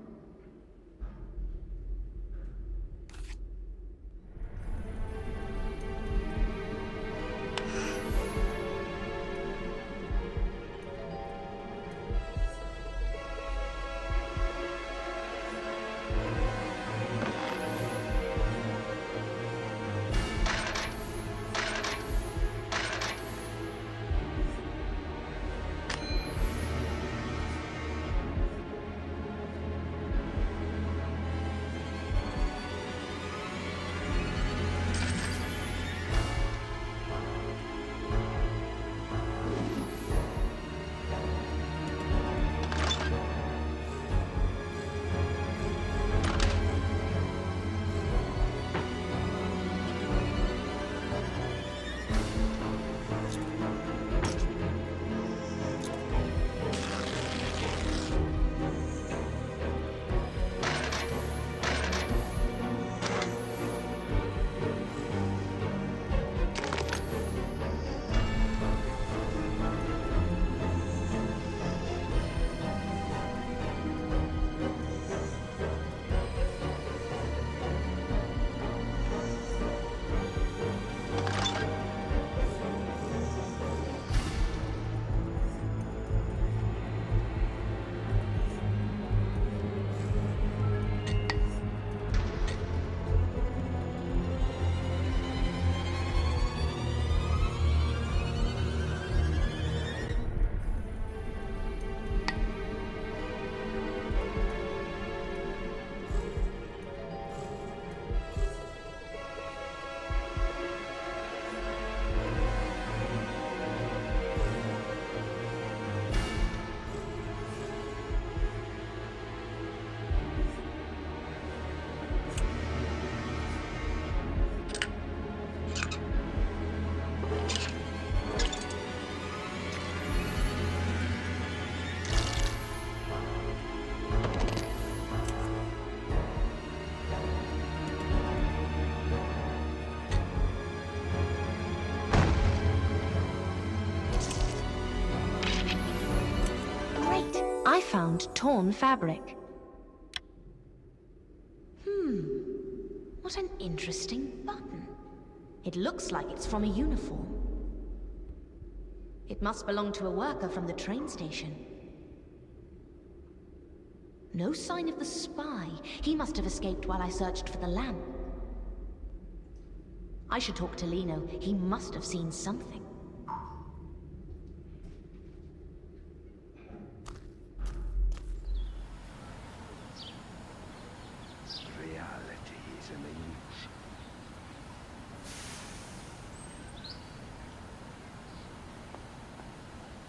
I found torn fabric. What an interesting button. It looks like it's from a uniform. It must belong to a worker from the train station. No sign of the spy. He must have escaped while I searched for the lamp. I should talk to Lino. He must have seen something. Reality is an illusion.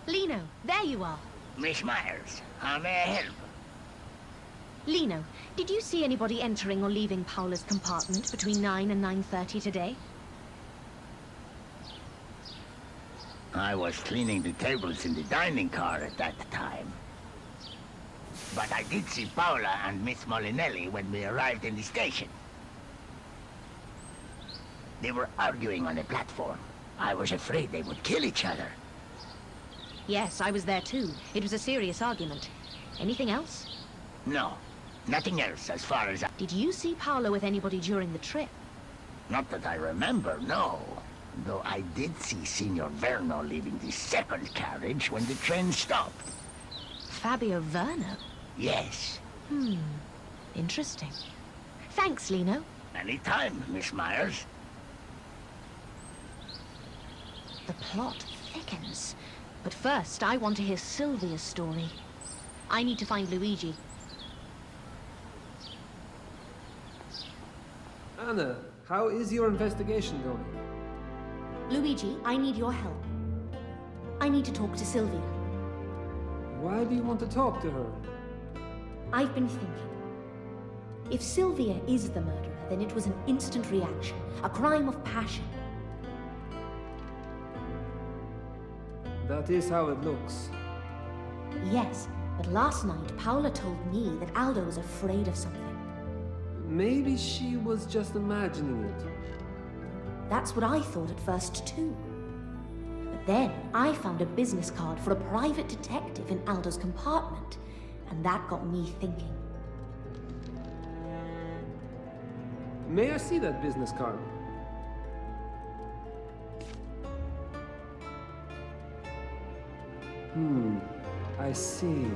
Lino, there you are. Miss Myers, how may I help? Lino, did you see anybody entering or leaving Paula's compartment between 9 and 9:30 today? I was cleaning the tables in the dining car at that time. But I did see Paula and Miss Molinelli when we arrived in the station. They were arguing on the platform. I was afraid they would kill each other. Yes, I was there too. It was a serious argument. Anything else? No, nothing else as far as I... Did you see Paula with anybody during the trip? Not that I remember, no. Though I did see Signor Verno leaving the second carriage when the train stopped. Fabio Verno? Yes. Interesting. Thanks, Lino. Anytime, Miss Myers. The plot thickens. But first, I want to hear Sylvia's story. I need to find Luigi. Anna, how is your investigation going? Luigi, I need your help. I need to talk to Sylvia. Why do you want to talk to her? I've been thinking. If Sylvia is the murderer, then it was an instant reaction, a crime of passion. That is how it looks. Yes, but last night Paula told me that Aldo was afraid of something. Maybe she was just imagining it. That's what I thought at first too. But then I found a business card for a private detective in Aldo's compartment, and that got me thinking. May I see that business card? I see.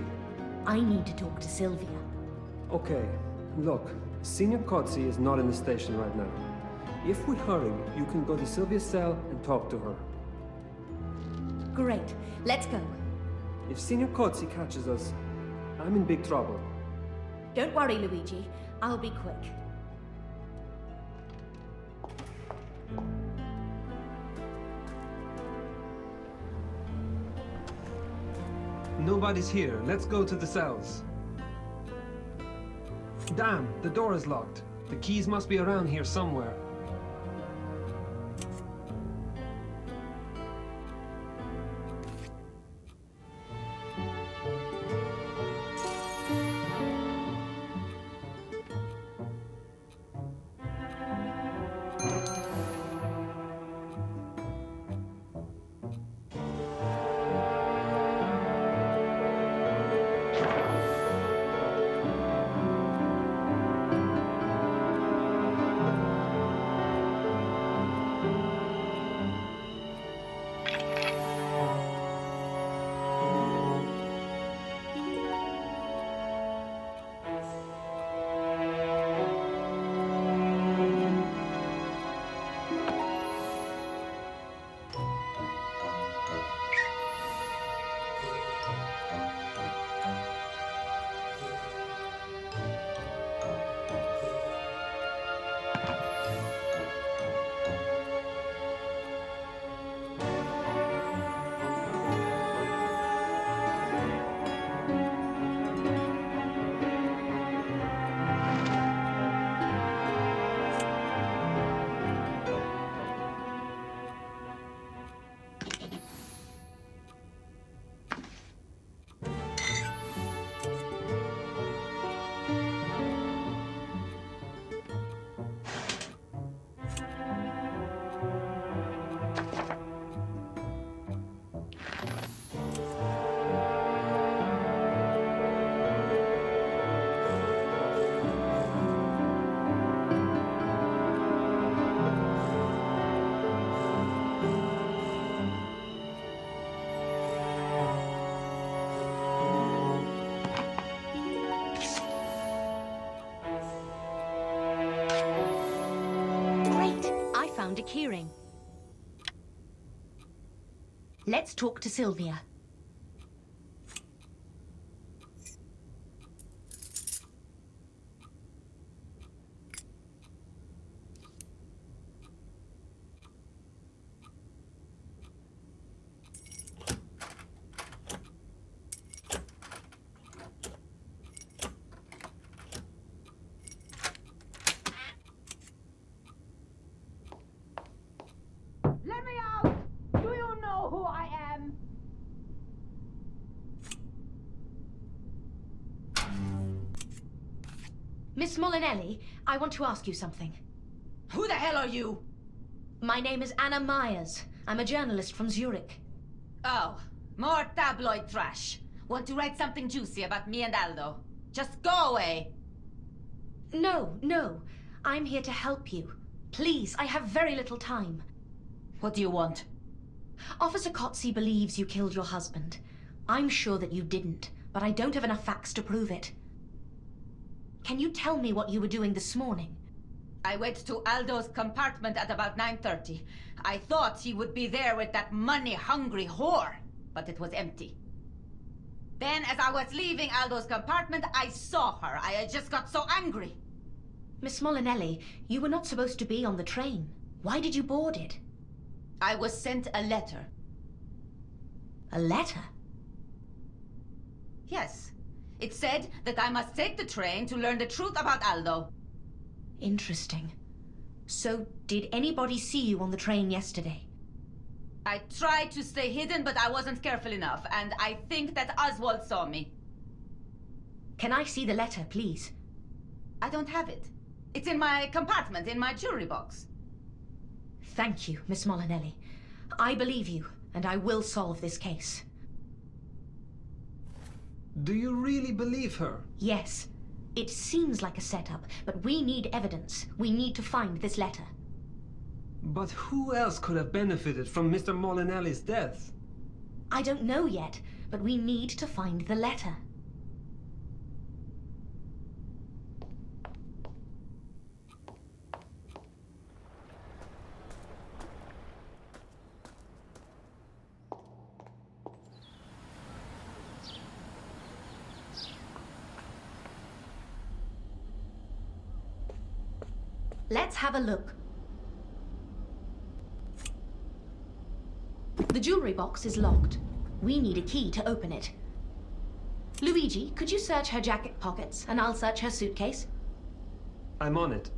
I need to talk to Sylvia. Okay, look, Signor Cozzi is not in the station right now. If we hurry, you can go to Sylvia's cell and talk to her. Great, let's go. If Signor Cozzi catches us, I'm in big trouble. Don't worry, Luigi. I'll be quick. Nobody's here. Let's go to the cells. Damn, the door is locked. The keys must be around here somewhere. need a keyring. Let's talk to Sylvia. Let me out! Do you know who I am? Miss Molinelli, I want to ask you something. Who the hell are you? My name is Anna Myers. I'm a journalist from Zurich. Oh, more tabloid trash. Want to write something juicy about me and Aldo? Just go away. No. I'm here to help you. Please, I have very little time. What do you want? Officer Kotze believes you killed your husband. I'm sure that you didn't, but I don't have enough facts to prove it. Can you tell me what you were doing this morning? I went to Aldo's compartment at about 9:30. I thought he would be there with that money-hungry whore, but it was empty. Then, as I was leaving Aldo's compartment, I saw her. I just got so angry. Miss Molinelli, you were not supposed to be on the train. Why did you board it? I was sent a letter. A letter? Yes. It said that I must take the train to learn the truth about Aldo. Interesting. So, did anybody see you on the train yesterday? I tried to stay hidden, but I wasn't careful enough, and I think that Oswald saw me. Can I see the letter, please? I don't have it. It's in my compartment, in my jewelry box. Thank you, Miss Molinelli. I believe you, and I will solve this case. Do you really believe her? Yes. It seems like a setup, but we need evidence. We need to find this letter. But who else could have benefited from Mr. Molinelli's death? I don't know yet, but we need to find the letter. Let's have a look. The jewelry box is locked. We need a key to open it. Luigi, could you search her jacket pockets, and I'll search her suitcase? I'm on it.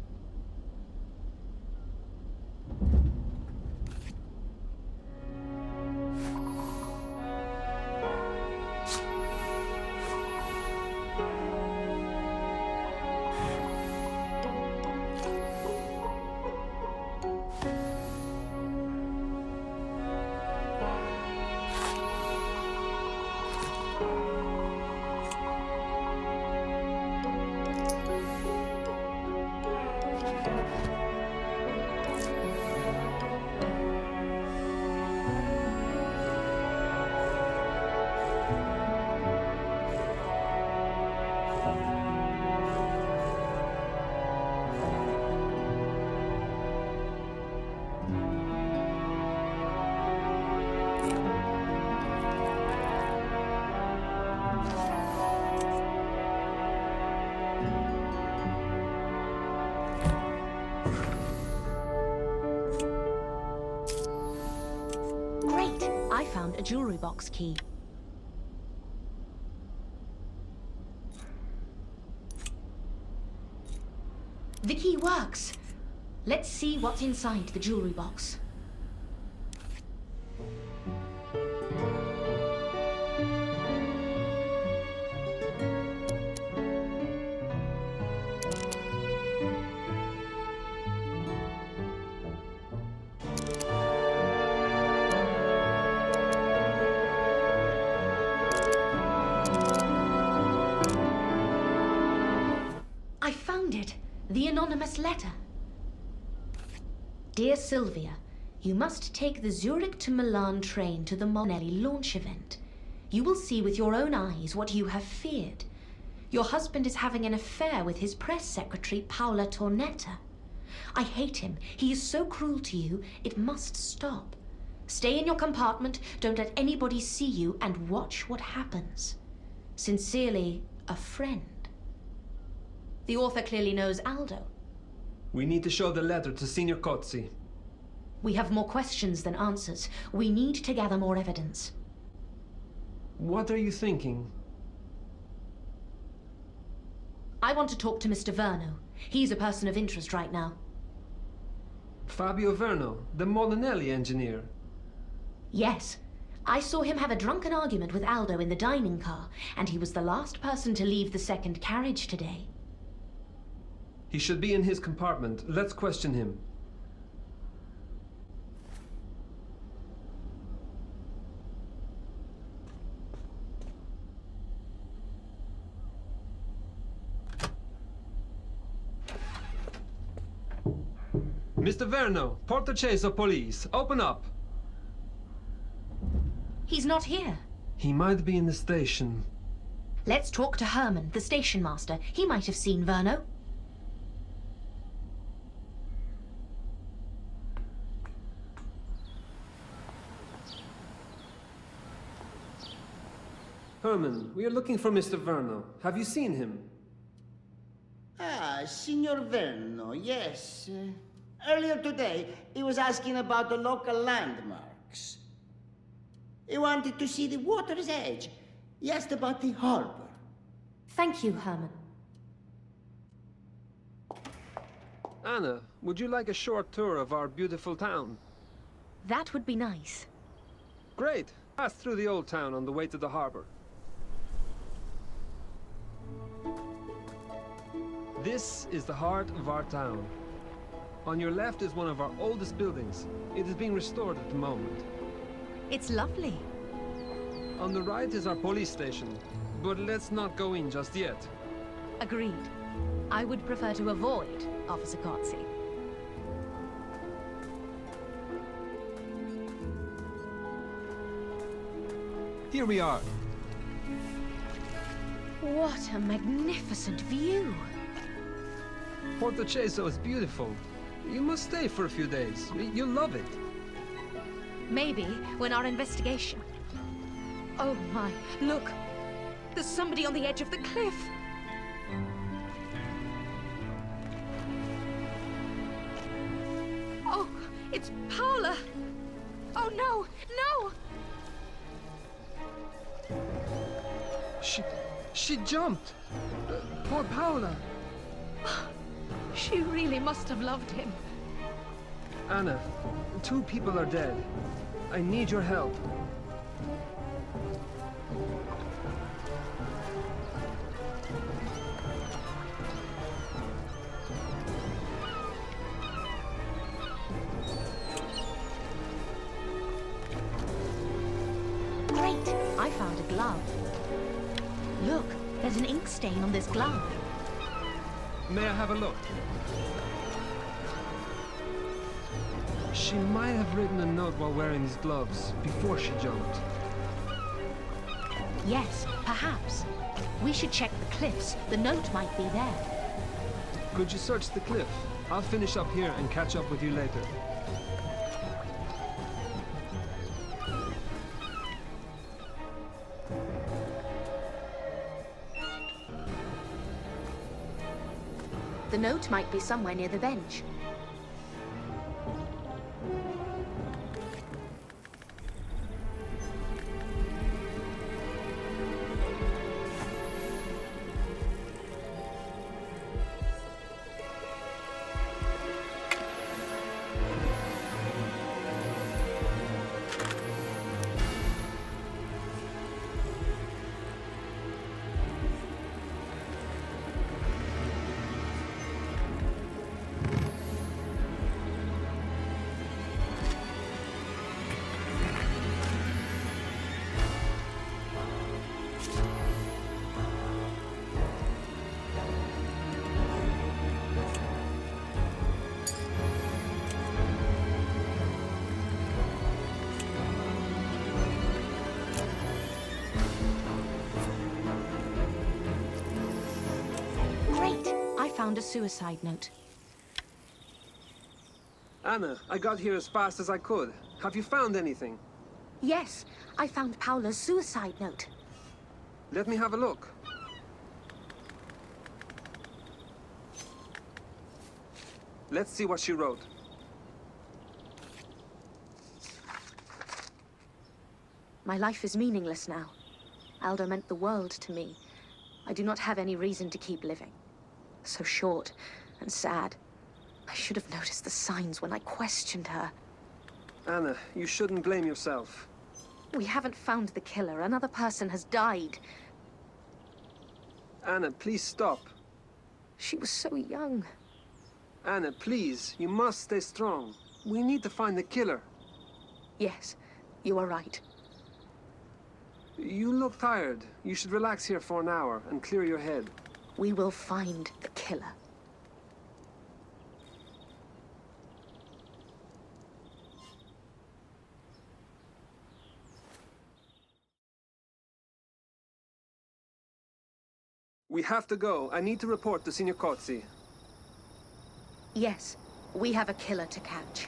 Great! I found a jewelry box key. The key works. Let's see what's inside the jewelry box. I found it. The anonymous letter. Dear Sylvia, you must take the Zurich to Milan train to the Molinelli launch event. You will see with your own eyes what you have feared. Your husband is having an affair with his press secretary, Paola Tornetta. I hate him. He is so cruel to you. It must stop. Stay in your compartment, don't let anybody see you, and watch what happens. Sincerely, a friend. The author clearly knows Aldo. We need to show the letter to Signor Cozzi. We have more questions than answers. We need to gather more evidence. What are you thinking? I want to talk to Mr. Verno. He's a person of interest right now. Fabio Verno, the Molinelli engineer. Yes. I saw him have a drunken argument with Aldo in the dining car, and he was the last person to leave the second carriage today. He should be in his compartment. Let's question him. Mr. Verno, Portoceso Police, open up! He's not here. He might be in the station. Let's talk to Herman, the station master. He might have seen Verno. Herman, we are looking for Mr. Verno. Have you seen him? Ah, Signor Verno, yes. Earlier today, he was asking about the local landmarks. He wanted to see the water's edge. He asked about the harbor. Thank you, Herman. Anna, would you like a short tour of our beautiful town? That would be nice. Great. Pass through the old town on the way to the harbor. This is the heart of our town. On your left is one of our oldest buildings. It is being restored at the moment. It's lovely. On the right is our police station, but let's not go in just yet. Agreed. I would prefer to avoid Officer Cozzi. Here we are. What a magnificent view! Portoceso is beautiful. You must stay for a few days. You'll love it. Maybe when our investigation... Oh my, look! There's somebody on the edge of the cliff! Oh, it's Paula! Oh no, no! She jumped! Poor Paula! She really must have loved him. Anna, 2 people are dead. I need your help. Great! I found a glove. Look, there's an ink stain on this glove. May I have a look? She might have written a note while wearing these gloves, before she jumped. Yes, perhaps. We should check the cliffs. The note might be there. Could you search the cliff? I'll finish up here and catch up with you later. The note might be somewhere near the bench. Found a suicide note. Anna, I got here as fast as I could. Have you found anything? Yes, I found Paula's suicide note. Let me have a look. Let's see what she wrote. My life is meaningless now. Aldo meant the world to me. I do not have any reason to keep living. So short and sad. I should have noticed the signs when I questioned her. Anna, you shouldn't blame yourself. We haven't found the killer. Another person has died. Anna, please stop. She was so young. Anna, please, you must stay strong. We need to find the killer. Yes, you are right. You look tired. You should relax here for an hour and clear your head. We will find the killer. We have to go. I need to report to Signor Cozzi. Yes, we have a killer to catch.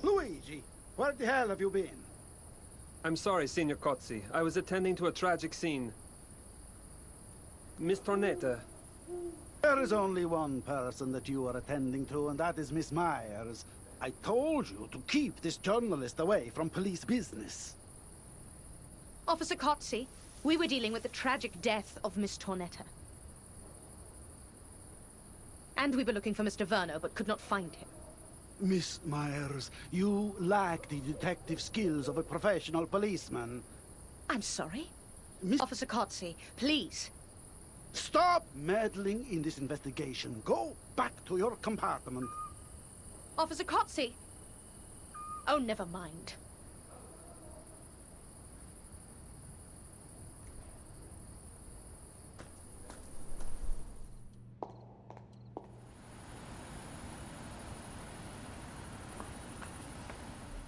Luigi, where the hell have you been? I'm sorry, Signor Cozzi. I was attending to a tragic scene. Miss Tornetta. There is only one person that you are attending to, and that is Miss Myers. I told you to keep this journalist away from police business. Officer Cozzi, we were dealing with the tragic death of Miss Tornetta. And we were looking for Mr. Verno, but could not find him. Miss Myers, you lack the detective skills of a professional policeman. I'm sorry? Miss... Officer Cozzi, please. Stop meddling in this investigation. Go back to your compartment. Officer Cozzi! Oh, never mind.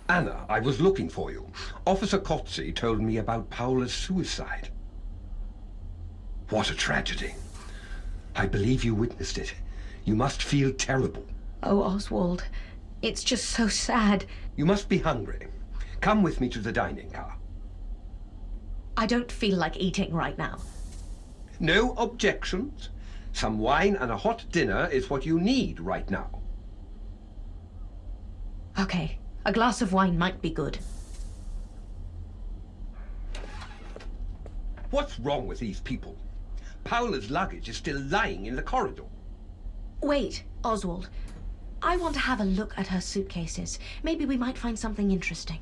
Anna, I was looking for you. Officer Cozzi told me about Paula's suicide. What a tragedy. I believe you witnessed it. You must feel terrible. Oh, Oswald, it's just so sad. You must be hungry. Come with me to the dining car. I don't feel like eating right now. No objections. Some wine and a hot dinner is what you need right now. Okay, a glass of wine might be good. What's wrong with these people? Paula's luggage is still lying in the corridor. Wait, Oswald. I want to have a look at her suitcases. Maybe we might find something interesting.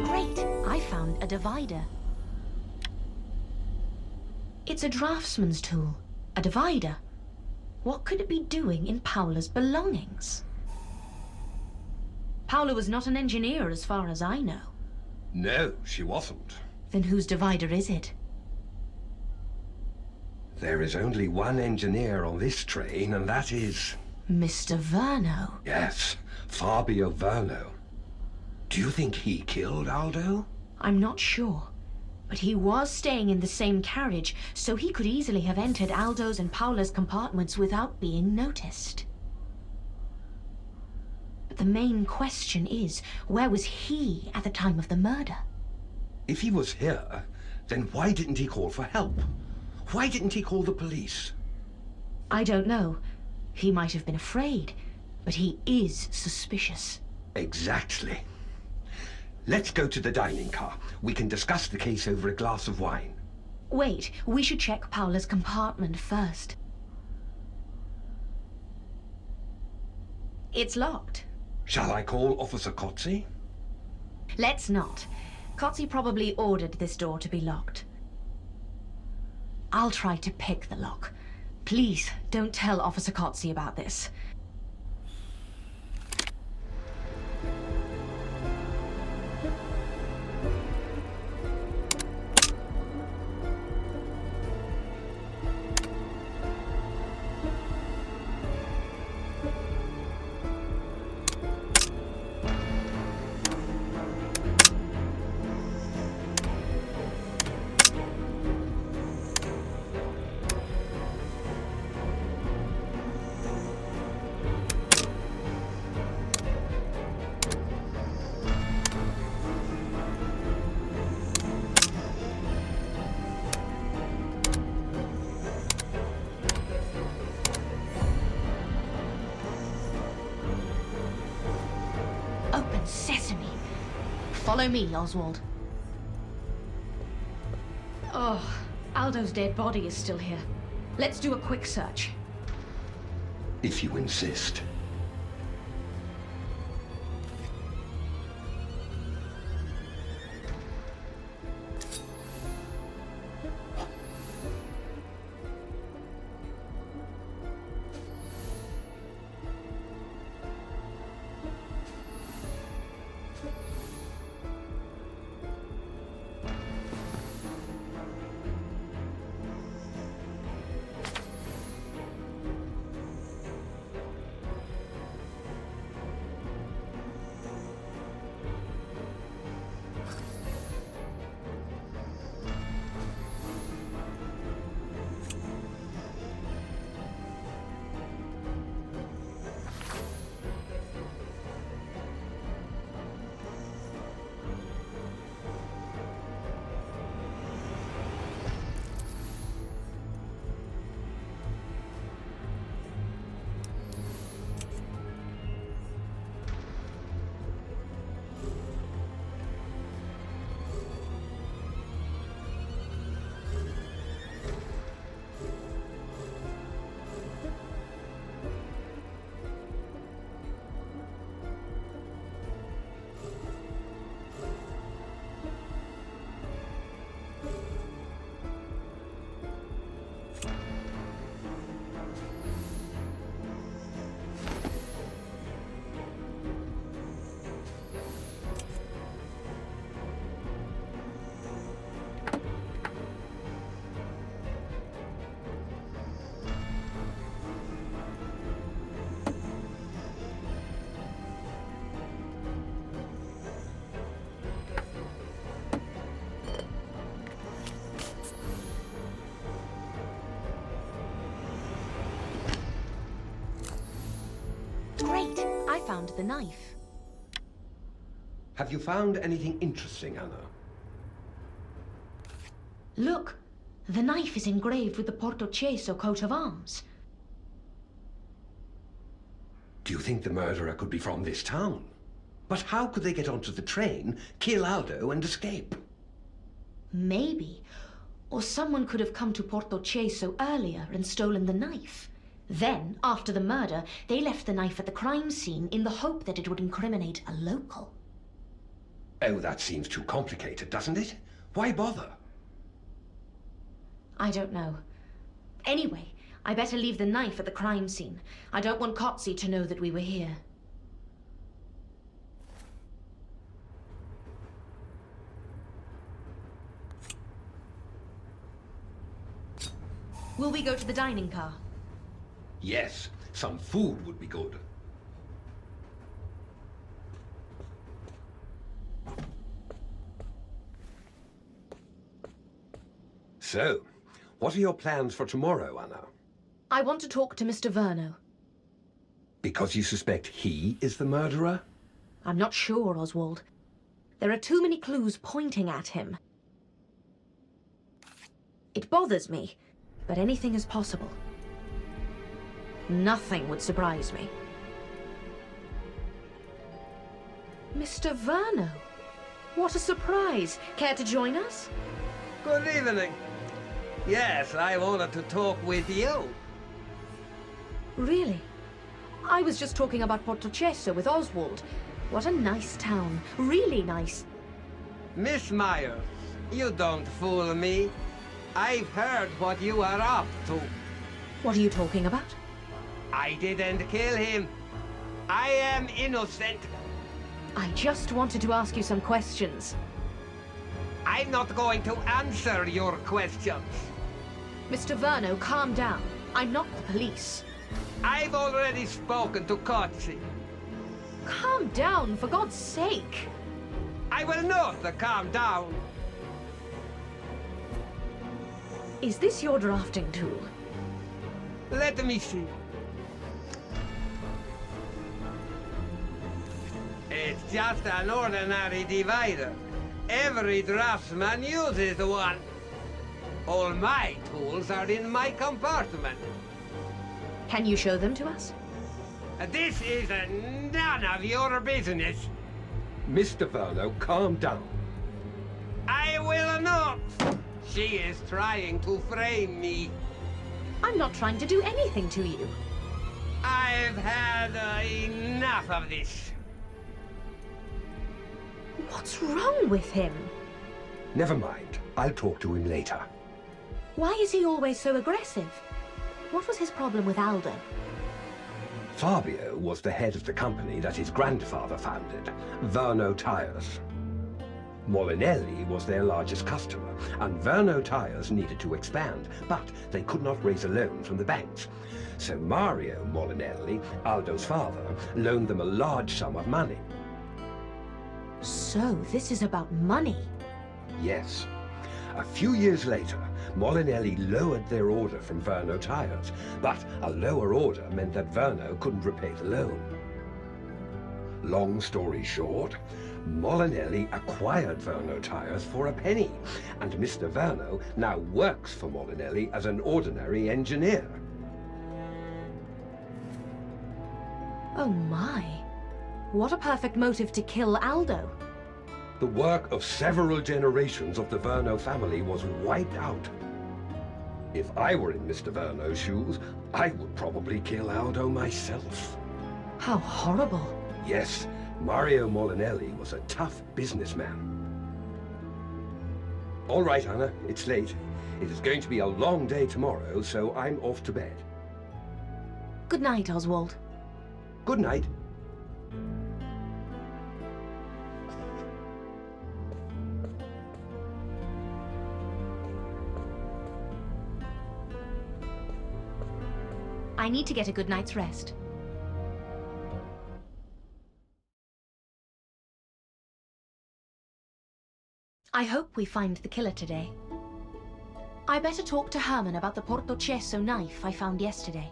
Great! I found a divider. It's a draftsman's tool. A divider. What could it be doing in Paula's belongings? Paula was not an engineer as far as I know. No, she wasn't. Then whose divider is it? There is only one engineer on this train, and that is... Mr. Verno. Yes, Fabio Verno. Do you think he killed Aldo? I'm not sure. But he was staying in the same carriage, so he could easily have entered Aldo's and Paula's compartments without being noticed. But the main question is, where was he at the time of the murder? If he was here, then why didn't he call for help? Why didn't he call the police? I don't know. He might have been afraid, but he is suspicious. Exactly. Let's go to the dining car. We can discuss the case over a glass of wine. Wait, we should check Paula's compartment first. It's locked. Shall I call Officer Cozzi? Let's not. Cozzi probably ordered this door to be locked. I'll try to pick the lock. Please, don't tell Officer Cozzi about this. Open sesame. Follow me, Oswald. Oh, Aldo's dead body is still here. Let's do a quick search. If you insist. Great! I found the knife. Have you found anything interesting, Anna? Look! The knife is engraved with the Portoceso coat of arms. Do you think the murderer could be from this town? But how could they get onto the train, kill Aldo, and escape? Maybe. Or someone could have come to Portoceso earlier and stolen the knife. Then, after the murder, they left the knife at the crime scene in the hope that it would incriminate a local. Oh, that seems too complicated, doesn't it? Why bother? I don't know. Anyway, I better leave the knife at the crime scene. I don't want Kotzi to know that we were here. Will we go to the dining car? Yes, some food would be good. So, what are your plans for tomorrow, Anna? I want to talk to Mr. Verno. Because you suspect he is the murderer? I'm not sure, Oswald. There are too many clues pointing at him. It bothers me, but anything is possible. Nothing would surprise me. Mr. Verno? What a surprise! Care to join us? Good evening. Yes, I wanted to talk with you. Really? I was just talking about Portocesso with Oswald. What a nice town. Really nice. Miss Myers, you don't fool me. I've heard what you are up to. What are you talking about? I didn't kill him. I am innocent. I just wanted to ask you some questions. I'm not going to answer your questions. Mr. Verno, calm down. I'm not the police. I've already spoken to Kotzi. Calm down, for God's sake. I will not calm down. Is this your drafting tool? Let me see. It's just an ordinary divider. Every draftsman uses one. All my tools are in my compartment. Can you show them to us? This is none of your business. Mr. Verno, calm down. I will not. She is trying to frame me. I'm not trying to do anything to you. I've had enough of this. What's wrong with him? Never mind. I'll talk to him later. Why is he always so aggressive? What was his problem with Aldo? Fabio was the head of the company that his grandfather founded, Verno Tires. Molinelli was their largest customer, and Verno Tires needed to expand, but they could not raise a loan from the banks. So Mario Molinelli, Aldo's father, loaned them a large sum of money. So, this is about money. Yes. A few years later, Molinelli lowered their order from Verno Tires, but a lower order meant that Verno couldn't repay the loan. Long story short, Molinelli acquired Verno Tires for a penny, and Mr. Verno now works for Molinelli as an ordinary engineer. Oh my. What a perfect motive to kill Aldo. The work of several generations of the Verno family was wiped out. If I were in Mr. Verno's shoes, I would probably kill Aldo myself. How horrible. Yes, Mario Molinelli was a tough businessman. All right, Anna, it's late. It is going to be a long day tomorrow, so I'm off to bed. Good night, Oswald. Good night. I need to get a good night's rest. I hope we find the killer today. I better talk to Herman about the Portocesso knife I found yesterday.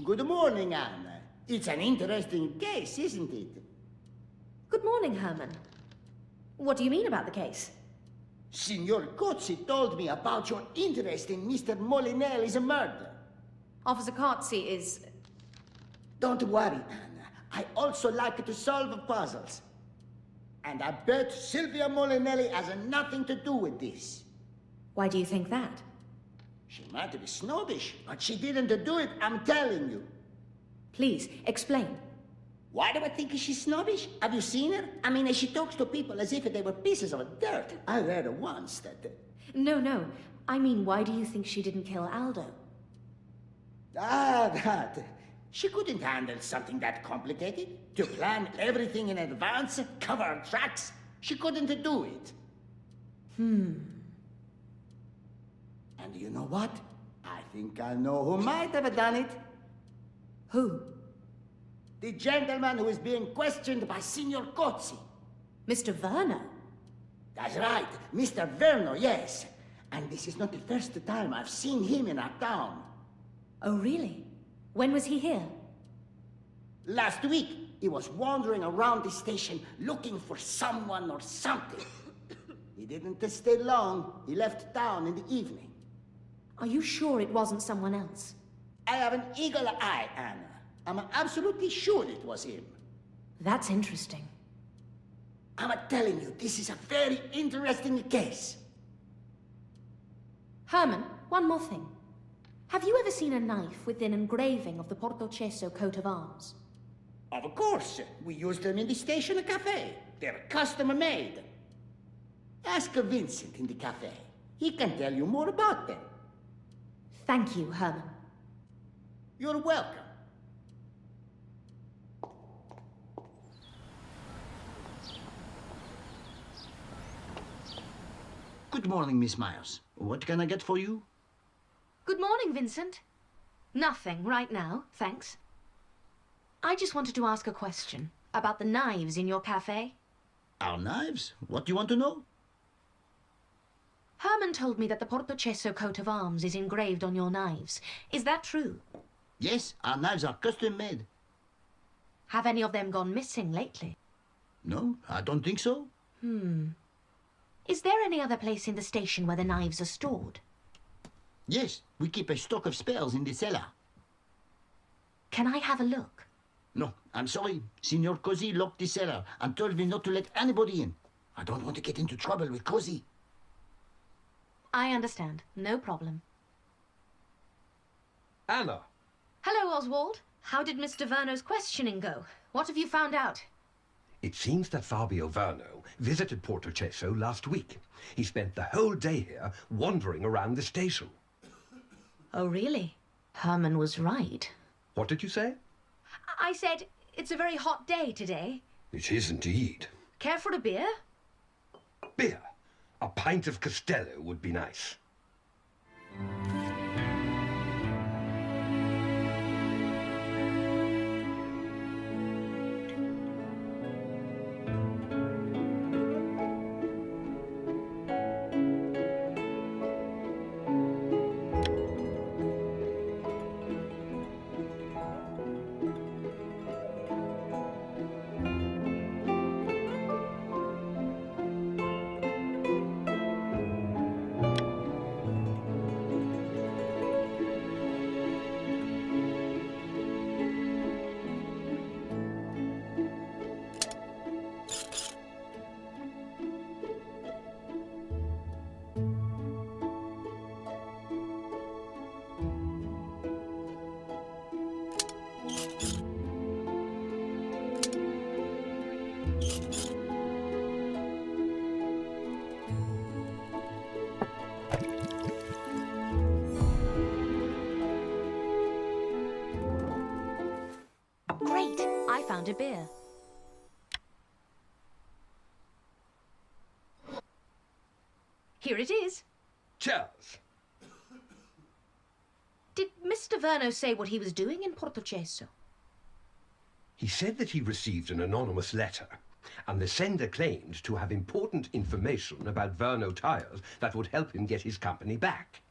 Good morning, Anna. It's an interesting case, isn't it? Good morning, Herman. What do you mean about the case? Signor Kotzi told me about your interest in Mr. Molinelli's murder. Officer Kotzi is... Don't worry, Anna. I also like to solve puzzles. And I bet Silvia Molinelli has nothing to do with this. Why do you think that? She might be snobbish, but she didn't do it, I'm telling you. Please, explain. Why do I think she's snobbish? Have you seen her? I mean, she talks to people as if they were pieces of dirt. I read her once that... No. I mean, why do you think she didn't kill Aldo? That. She couldn't handle something that complicated. To plan everything in advance, cover her tracks. She couldn't do it. And you know what? I think I know who might have done it. Who? The gentleman who is being questioned by Signor Cozzi. Mr. Verno? That's right, Mr. Verno, yes. And this is not the first time I've seen him in our town. Oh, really? When was he here? Last week, he was wandering around the station looking for someone or something. He didn't stay long. He left town in the evening. Are you sure it wasn't someone else? I have an eagle eye, Anna. I'm absolutely sure it was him. That's interesting. I'm telling you, this is a very interesting case. Herman, one more thing. Have you ever seen a knife with an engraving of the Portocesso coat of arms? Of course. We use them in the station cafe. They're custom-made. Ask Vincent in the cafe. He can tell you more about them. Thank you, Herman. You're welcome. Good morning, Miss Myers. What can I get for you? Good morning, Vincent. Nothing right now, thanks. I just wanted to ask a question about the knives in your cafe. Our knives? What do you want to know? Herman told me that the Portocesso coat of arms is engraved on your knives. Is that true? Yes, our knives are custom-made. Have any of them gone missing lately? No, I don't think so. Is there any other place in the station where the knives are stored? Yes, we keep a stock of spares in the cellar. Can I have a look? No, I'm sorry. Signor Cozzi locked the cellar and told me not to let anybody in. I don't want to get into trouble with Cozzi. I understand. No problem. Anna! Hello, Oswald. How did Mr. Verno's questioning go? What have you found out? It seems that Fabio Verno visited Portocesso last week. He spent the whole day here wandering around the station. Oh, really? Herman was right. What did you say? I said, it's a very hot day today. It is indeed. Care for a beer? Beer. A pint of Costello would be nice. Great! I found a beer. Here it is. Cheers! Did Mr. Verno say what he was doing in Portocesso? He said that he received an anonymous letter, and the sender claimed to have important information about Verno tires that would help him get his company back.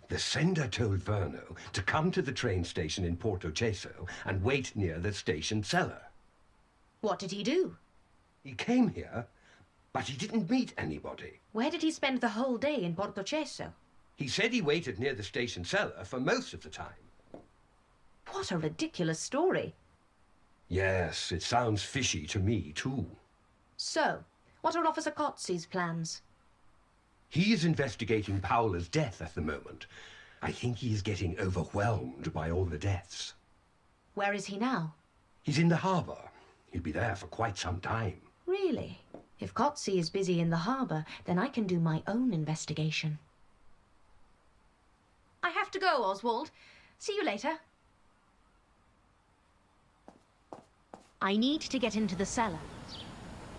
The sender told Verno to come to the train station in Portocesso and wait near the station cellar. What did he do? He came here, but he didn't meet anybody. Where did he spend the whole day in Portocesso? He said he waited near the station cellar for most of the time. What a ridiculous story. Yes, it sounds fishy to me, too. So, what are Officer Cozzi's plans? He is investigating Paola's death at the moment, I think he is getting overwhelmed by all the deaths. Where is he now? He's in the harbour. He'll be there for quite some time. Really? If Kotzi is busy in the harbour, then I can do my own investigation. I have to go, Oswald. See you later. I need to get into the cellar.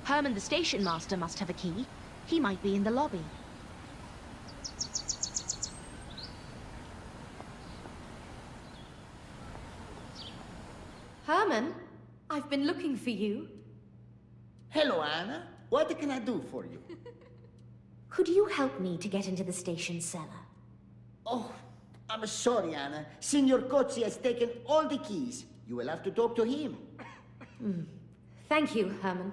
Herman, the station master, must have a key. He might be in the lobby. Herman, I've been looking for you. Hello, Anna. What can I do for you? Could you help me to get into the station cellar? Oh, I'm sorry, Anna. Signor Kotzi has taken all the keys. You will have to talk to him. Thank you, Herman.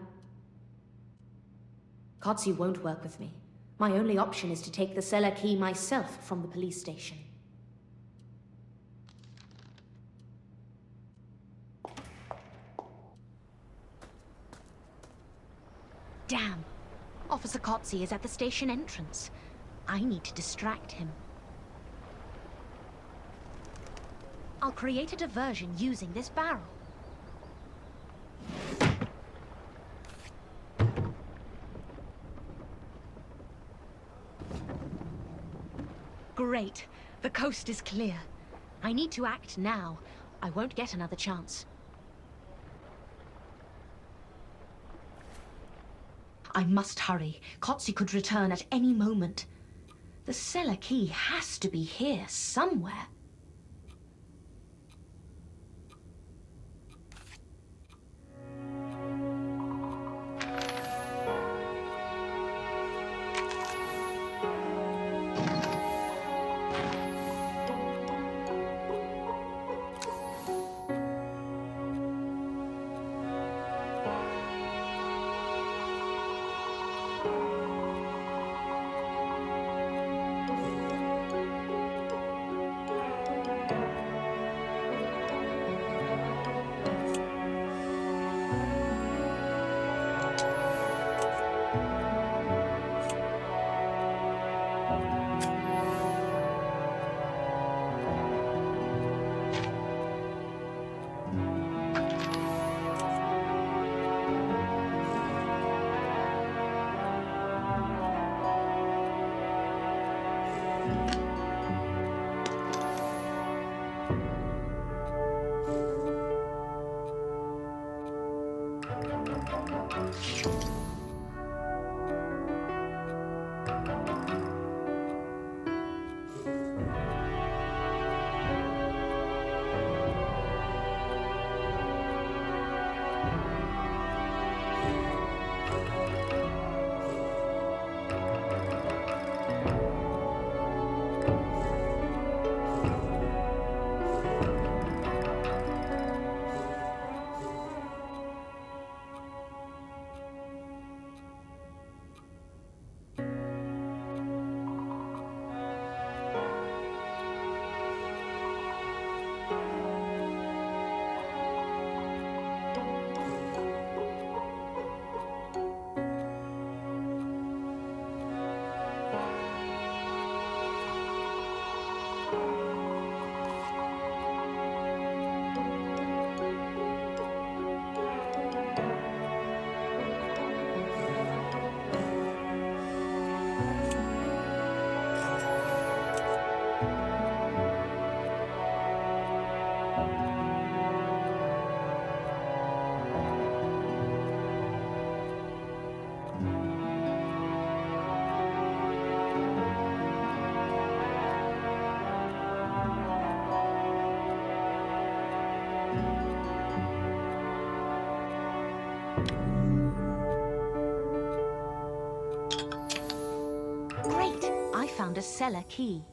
Kotzi won't work with me. My only option is to take the cellar key myself from the police station. Damn! Officer Kotzi is at the station entrance. I need to distract him. I'll create a diversion using this barrel. Great. The coast is clear. I need to act now. I won't get another chance. I must hurry. Kotzi could return at any moment. The cellar key has to be here somewhere. Great! I found a cellar key.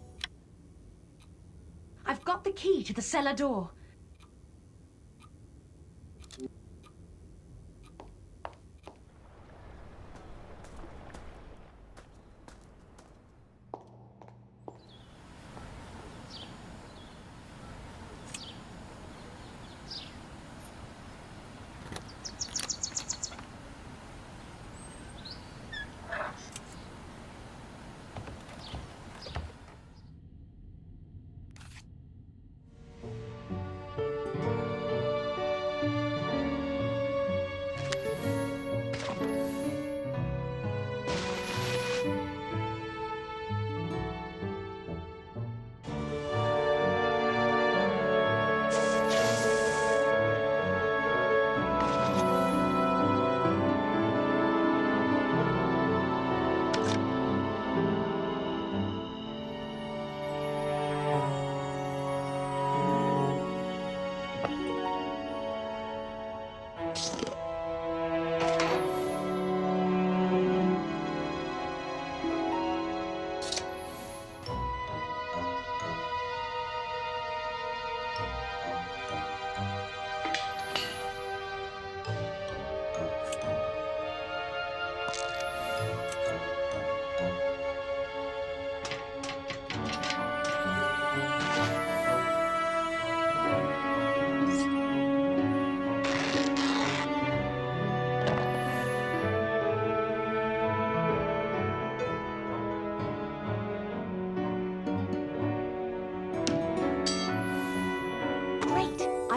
I've got the key to the cellar door.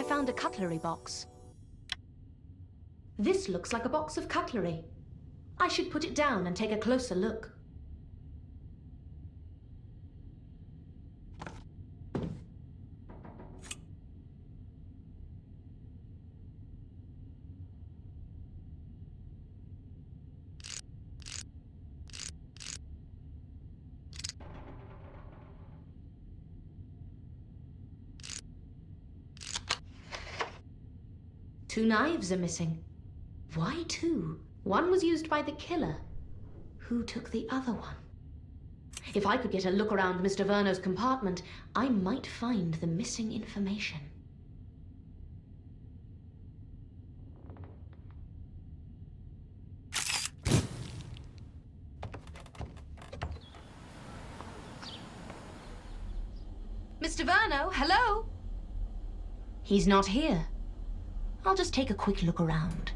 found a cutlery box. This looks like a box of cutlery. I should put it down and take a closer look. Two knives are missing. Why two? One was used by the killer. Who took the other one? If I could get a look around Mr. Verno's compartment, I might find the missing information. Mr. Verno, hello? He's not here. I'll just take a quick look around.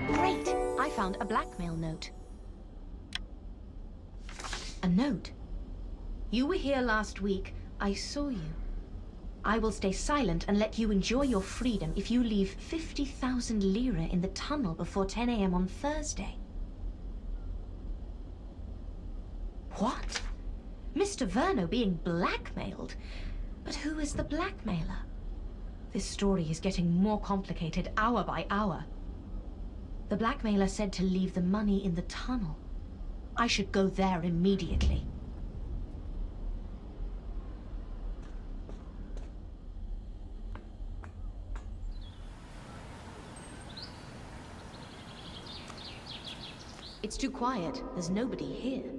Great! I found a blackmail note. A note. You were here last week. I saw you. I will stay silent and let you enjoy your freedom if you leave 50,000 lira in the tunnel before 10 a.m. on Thursday. What? Mr. Verno being blackmailed? But who is the blackmailer? This story is getting more complicated hour by hour. The blackmailer said to leave the money in the tunnel. I should go there immediately. It's too quiet. There's nobody here.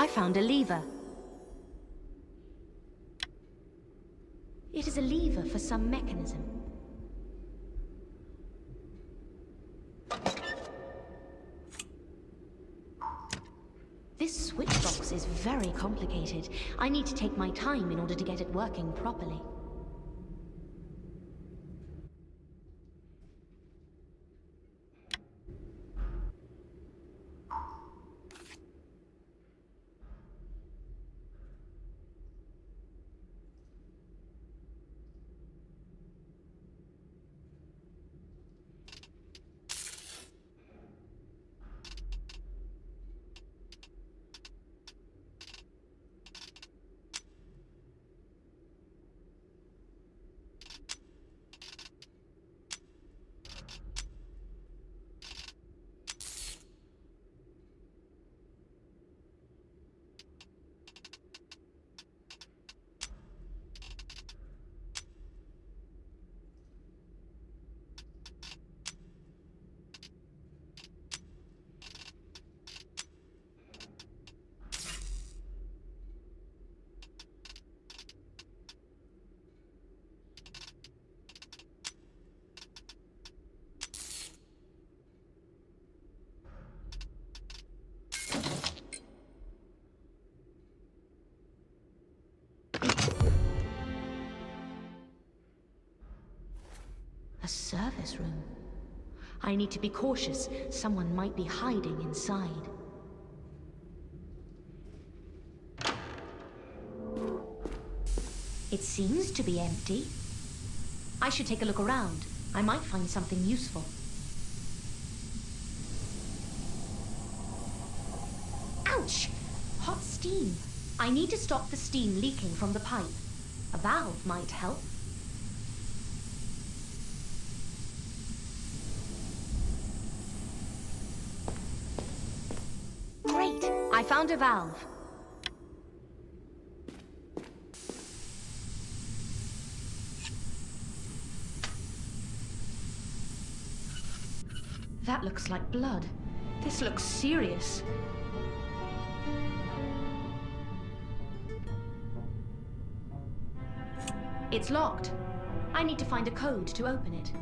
I found a lever. It is a lever for some mechanism. This switch box is very complicated. I need to take my time in order to get it working properly. A service room. I need to be cautious. Someone might be hiding inside. It seems to be empty. I should take a look around. I might find something useful. Ouch! Hot steam. I need to stop the steam leaking from the pipe. A valve might help. Great! I found a valve. That looks like blood. This looks serious. It's locked. I need to find a code to open it.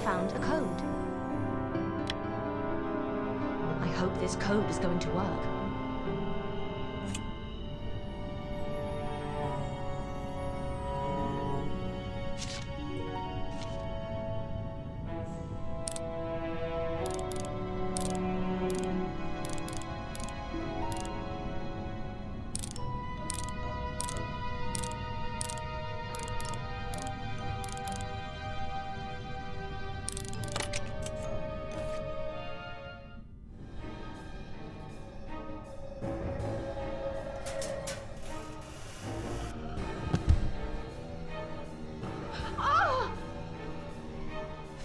Found a code. I hope this code is going to work.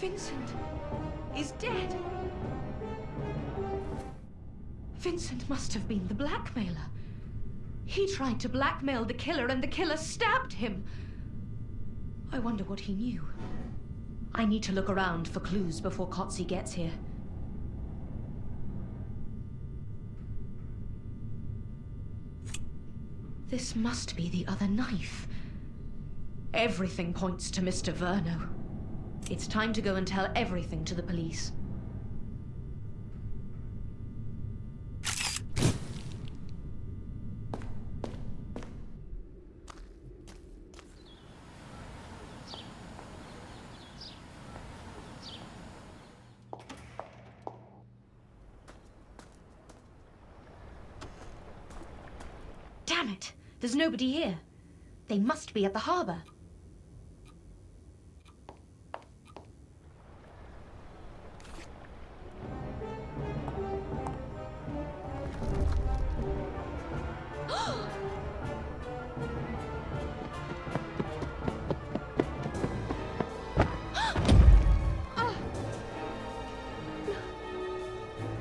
Vincent is dead. Vincent must have been the blackmailer. He tried to blackmail the killer and the killer stabbed him. I wonder what he knew. I need to look around for clues before Kotzi gets here. This must be the other knife. Everything points to Mr. Verno. It's time to go and tell everything to the police. Damn it! There's nobody here. They must be at the harbor.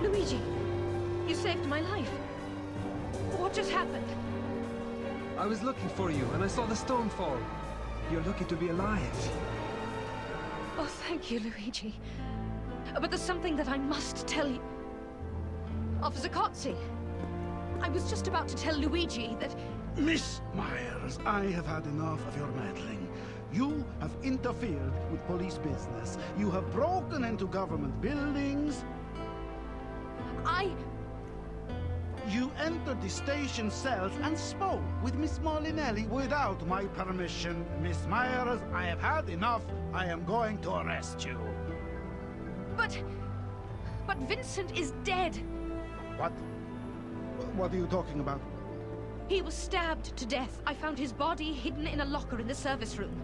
Luigi, you saved my life. What just happened? I was looking for you, and I saw the stone fall. You're lucky to be alive. Oh, thank you, Luigi. But there's something that I must tell you. Officer Kotzi, I was just about to tell Luigi that... Miss Myers, I have had enough of your meddling. You have interfered with police business. You have broken into government buildings. You entered the station cells and spoke with Miss Molinelli without my permission. Miss Myers, I have had enough. I am going to arrest you. But Vincent is dead. What? What are you talking about? He was stabbed to death. I found his body hidden in a locker in the service room.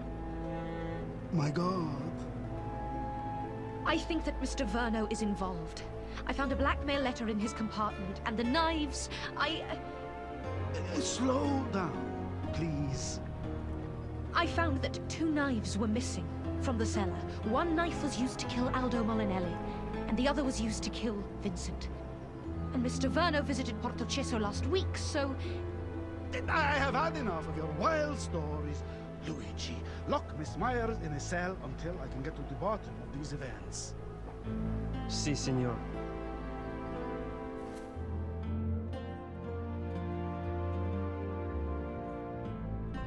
My God. I think that Mr. Verno is involved. I found a blackmail letter in his compartment, and the knives, Slow down, please. I found that 2 knives were missing from the cellar. One knife was used to kill Aldo Molinelli, and the other was used to kill Vincent. And Mr. Verno visited Portocesso last week, so... I have had enough of your wild stories. Luigi, lock Miss Myers in a cell until I can get to the bottom of these events. Si, signor.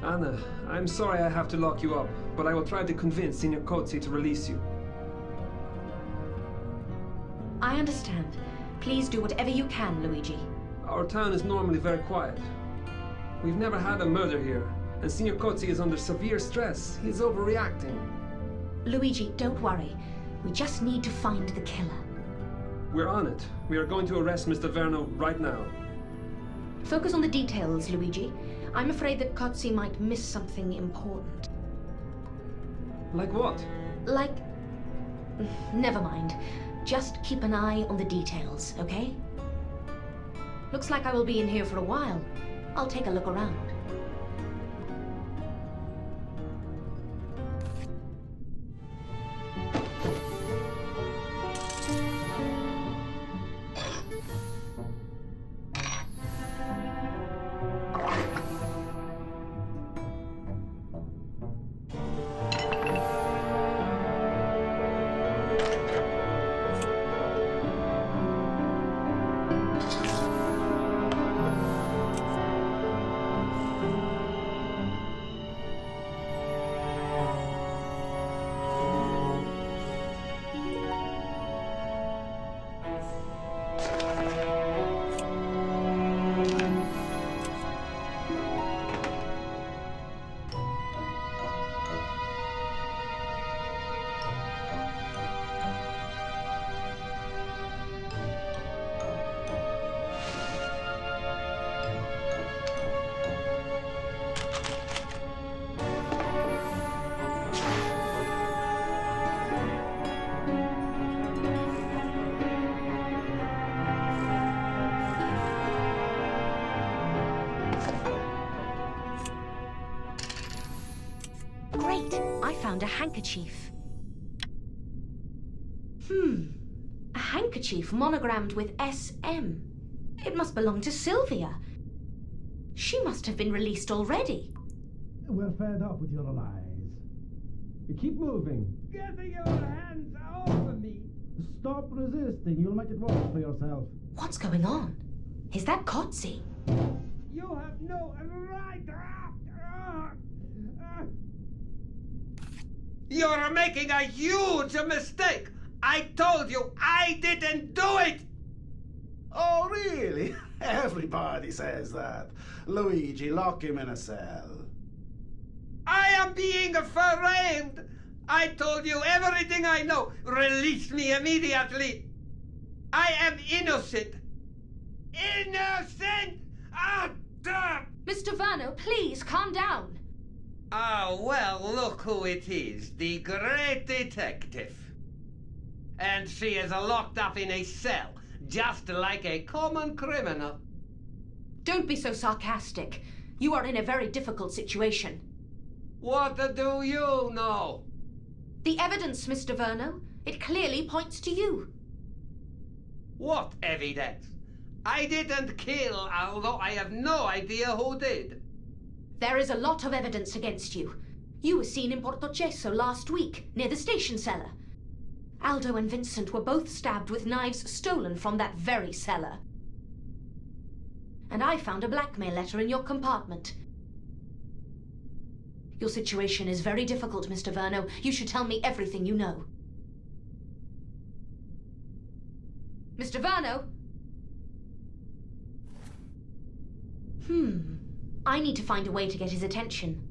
Anna, I'm sorry I have to lock you up, but I will try to convince Signor Kotzi to release you. I understand. Please do whatever you can, Luigi. Our town is normally very quiet. We've never had a murder here, and Signor Kotzi is under severe stress. He's overreacting. Luigi, don't worry. We just need to find the killer. We're on it. We are going to arrest Mr. Verno right now. Focus on the details, Luigi. I'm afraid that Kotzi might miss something important. Like what? Like... Never mind. Just keep an eye on the details, okay? Looks like I will be in here for a while. I'll take a look around. I found a handkerchief. A handkerchief monogrammed with SM. It must belong to Sylvia. She must have been released already. We're fed up with your lies. Keep moving. Get your hands off of me! Stop resisting. You'll make it worse for yourself. What's going on? Is that Kotzi? You have no right! You're making a huge mistake! I told you I didn't do it! Oh, really? Everybody says that. Luigi, lock him in a cell. I am being framed! I told you everything I know! Release me immediately! I am innocent! Innocent! Mr. Verno, please calm down. Ah, well, look who it is, the great detective. And she is locked up in a cell, just like a common criminal. Don't be so sarcastic. You are in a very difficult situation. What do you know? The evidence, Mr. Verno, it clearly points to you. What evidence? I didn't kill, although I have no idea who did. There is a lot of evidence against you. You were seen in Portocesso last week, near the station cellar. Aldo and Vincent were both stabbed with knives stolen from that very cellar. And I found a blackmail letter in your compartment. Your situation is very difficult, Mr. Verno. You should tell me everything you know. Mr. Verno? I need to find a way to get his attention.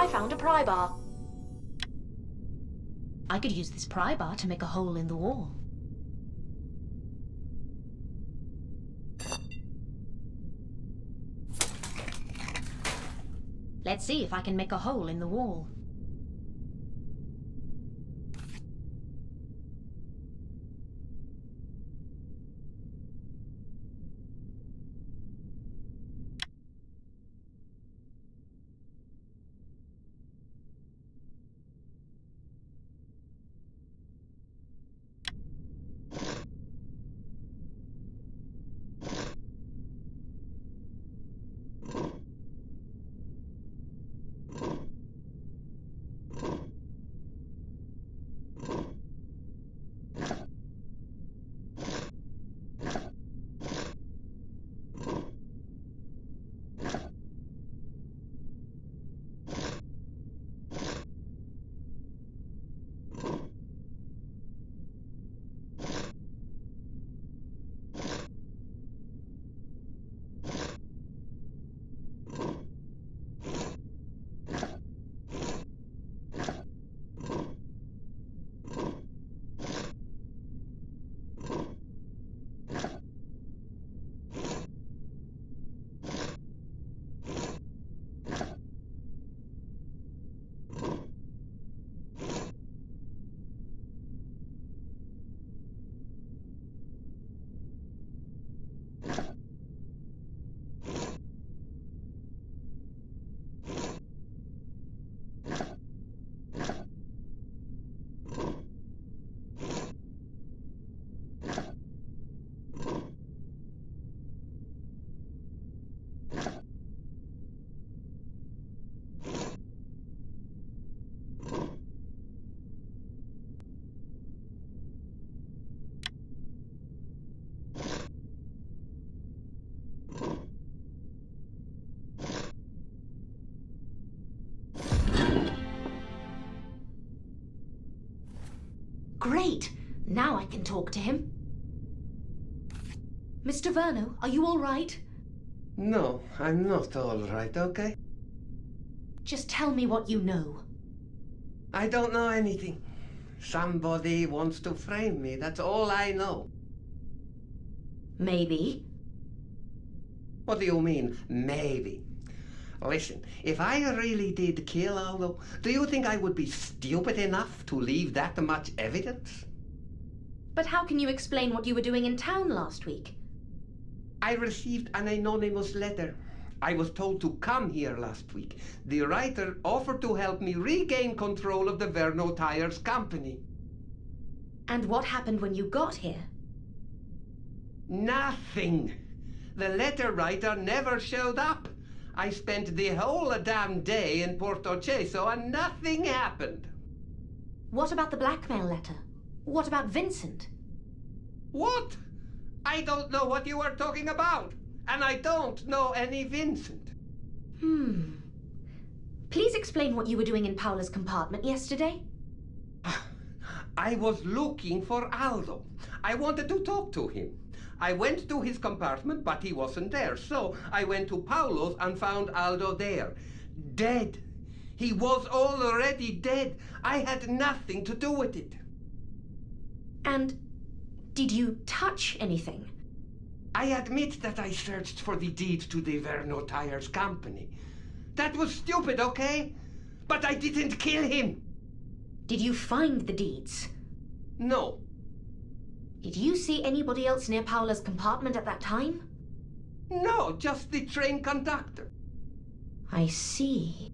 I found a pry bar. I could use this pry bar to make a hole in the wall. Let's see if I can make a hole in the wall. Great! Now I can talk to him. Mr. Verno, are you all right? No, I'm not all right, okay? Just tell me what you know. I don't know anything. Somebody wants to frame me, that's all I know. Maybe. What do you mean, maybe? Listen, if I really did kill Aldo, do you think I would be stupid enough to leave that much evidence? But how can you explain what you were doing in town last week? I received an anonymous letter. I was told to come here last week. The writer offered to help me regain control of the Verno Tires company. And what happened when you got here? Nothing. The letter writer never showed up. I spent the whole damn day in Porto Ceso and nothing happened. What about the blackmail letter? What about Vincent? What? I don't know what you are talking about. And I don't know any Vincent. Please explain what you were doing in Paula's compartment yesterday. I was looking for Aldo. I wanted to talk to him. I went to his compartment, but he wasn't there. So I went to Paulo's and found Aldo there. Dead. He was already dead. I had nothing to do with it. And did you touch anything? I admit that I searched for the deed to the Verno Tires company. That was stupid, okay? But I didn't kill him. Did you find the deeds? No. Did you see anybody else near Paula's compartment at that time? No, just the train conductor. I see.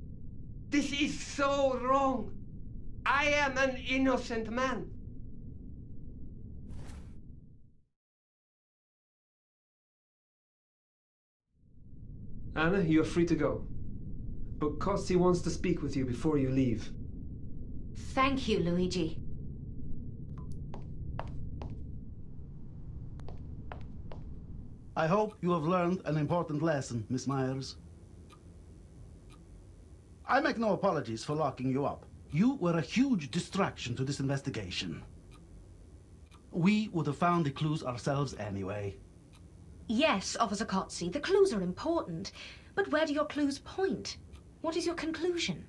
This is so wrong. I am an innocent man. Anna, you're free to go. But Cozzi wants to speak with you before you leave. Thank you, Luigi. I hope you have learned an important lesson, Miss Myers. I make no apologies for locking you up. You were a huge distraction to this investigation. We would have found the clues ourselves anyway. Yes, Officer Cozzi, the clues are important. But where do your clues point? What is your conclusion?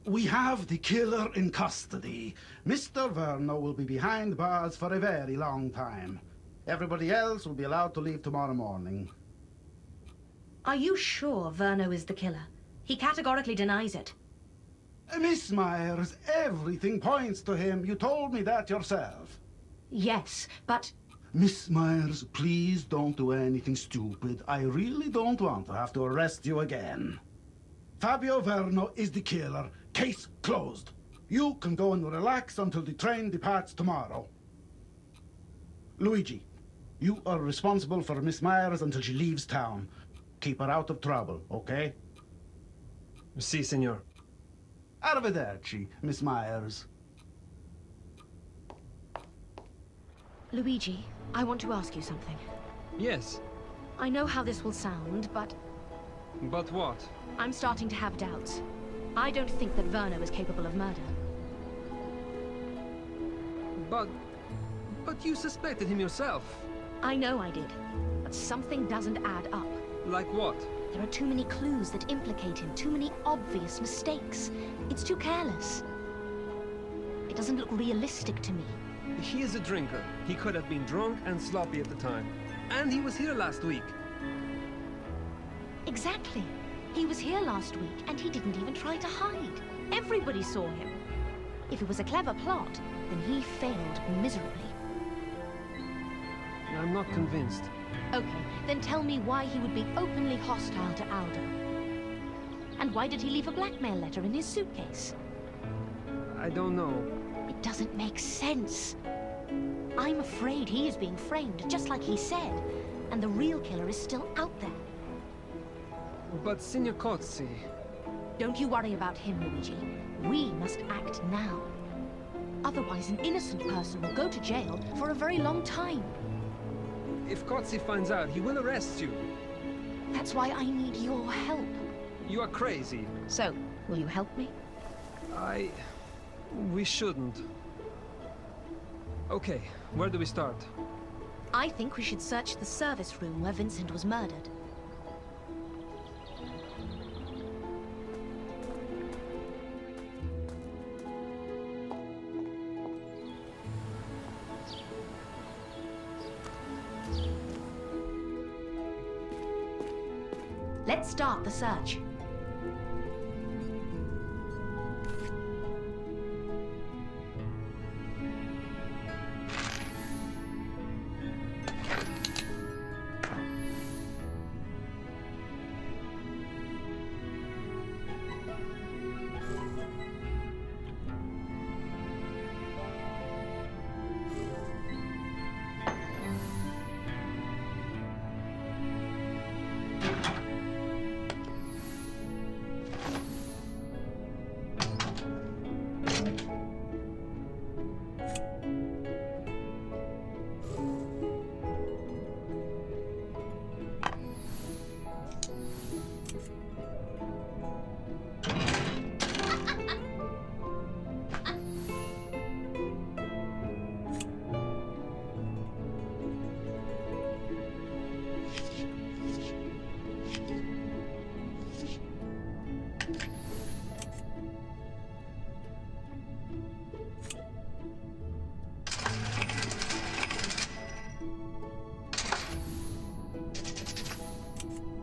We have the killer in custody. Mr. Verno will be behind bars for a very long time. Everybody else will be allowed to leave tomorrow morning. Are you sure Verno is the killer? He categorically denies it. Miss Myers, everything points to him. You told me that yourself. Yes, but... Miss Myers, please don't do anything stupid. I really don't want to have to arrest you again. Fabio Verno is the killer. Case closed. You can go and relax until the train departs tomorrow. Luigi, you are responsible for Miss Myers until she leaves town. Keep her out of trouble, okay? Si, senor. Arrivederci, Miss Myers. Luigi, I want to ask you something. Yes. I know how this will sound, but... But what? I'm starting to have doubts. I don't think that Verno is capable of murder. But you suspected him yourself. I know I did, but something doesn't add up. Like what? There are too many clues that implicate him, too many obvious mistakes. It's too careless. It doesn't look realistic to me. He is a drinker. He could have been drunk and sloppy at the time. And he was here last week. Exactly. He was here last week, and he didn't even try to hide. Everybody saw him. If it was a clever plot, then he failed miserably. I'm not convinced. Okay, then tell me why he would be openly hostile to Aldo. And why did he leave a blackmail letter in his suitcase? I don't know. It doesn't make sense. I'm afraid he is being framed, just like he said. And the real killer is still out there. But Signor Cozzi... Don't you worry about him, Luigi. We must act now. Otherwise, an innocent person will go to jail for a very long time. If Cozzi finds out, he will arrest you. That's why I need your help. You are crazy. So, will you help me? We shouldn't. Okay, where do we start? I think we should search the service room where Vincent was murdered. Let's start the search.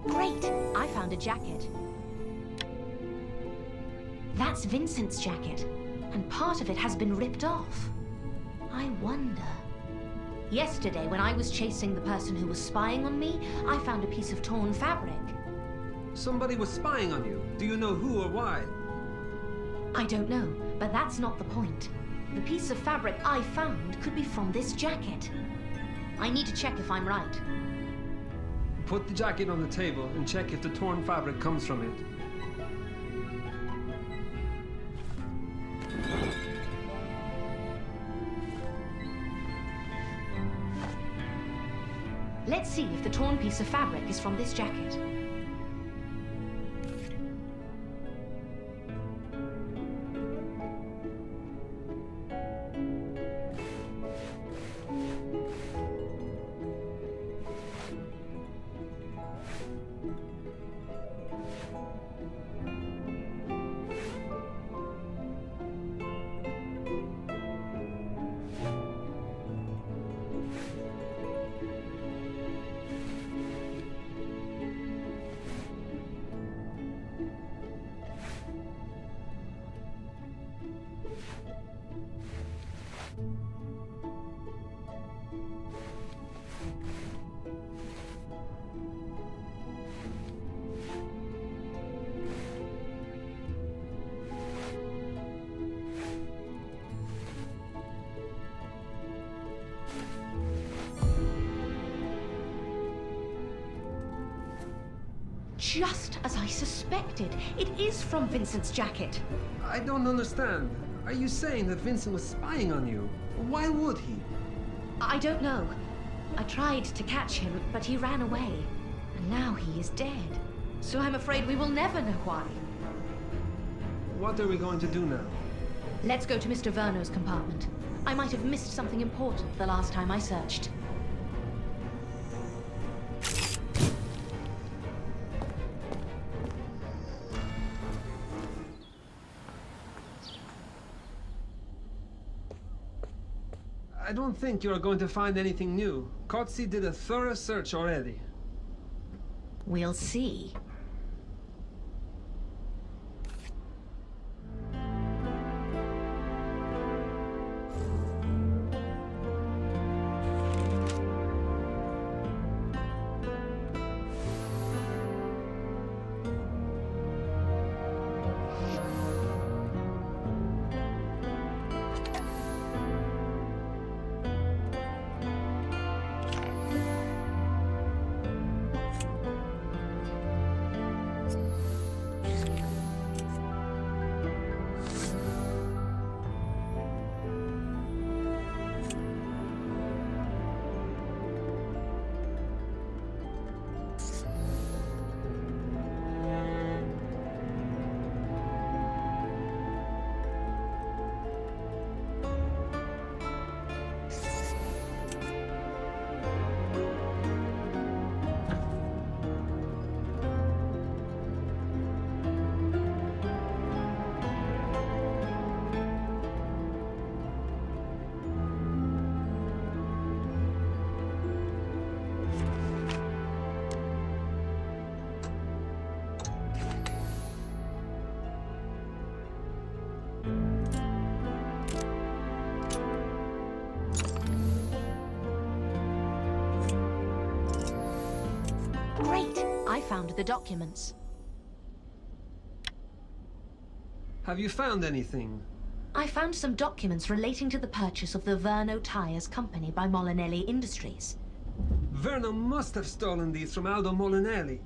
Great! I found a jacket. That's Vincent's jacket, and part of it has been ripped off. I wonder... Yesterday, when I was chasing the person who was spying on me, I found a piece of torn fabric. Somebody was spying on you. Do you know who or why? I don't know, but that's not the point. The piece of fabric I found could be from this jacket. I need to check if I'm right. Put the jacket on the table and check if the torn fabric comes from it. Let's see if the torn piece of fabric is from this jacket. Just as I suspected. It is from Vincent's jacket. I don't understand. Are you saying that Vincent was spying on you? Why would he? I don't know. I tried to catch him, but he ran away. And now he is dead. So I'm afraid we will never know why. What are we going to do now? Let's go to Mr. Verno's compartment. I might have missed something important the last time I searched. I don't think you're going to find anything new. Kotzi did a thorough search already. We'll see. Great! I found the documents. Have you found anything? I found some documents relating to the purchase of the Verno Tires company by Molinelli Industries. Verno must have stolen these from Aldo Molinelli.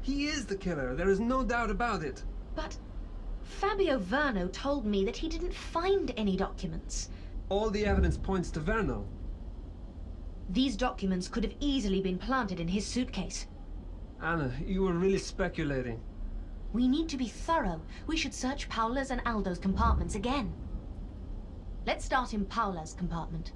He is the killer, there is no doubt about it. But Fabio Verno told me that he didn't find any documents. All the evidence points to Verno. These documents could have easily been planted in his suitcase. Anna, you were really speculating. We need to be thorough. We should search Paola's and Aldo's compartments again. Let's start in Paola's compartment.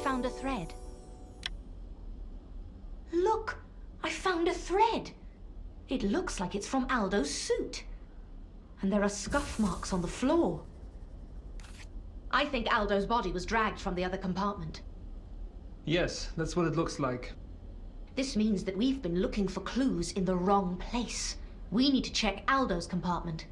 Found a thread. Look! I found a thread! It looks like it's from Aldo's suit. And there are scuff marks on the floor. I think Aldo's body was dragged from the other compartment. Yes, that's what it looks like. This means that we've been looking for clues in the wrong place. We need to check Aldo's compartment.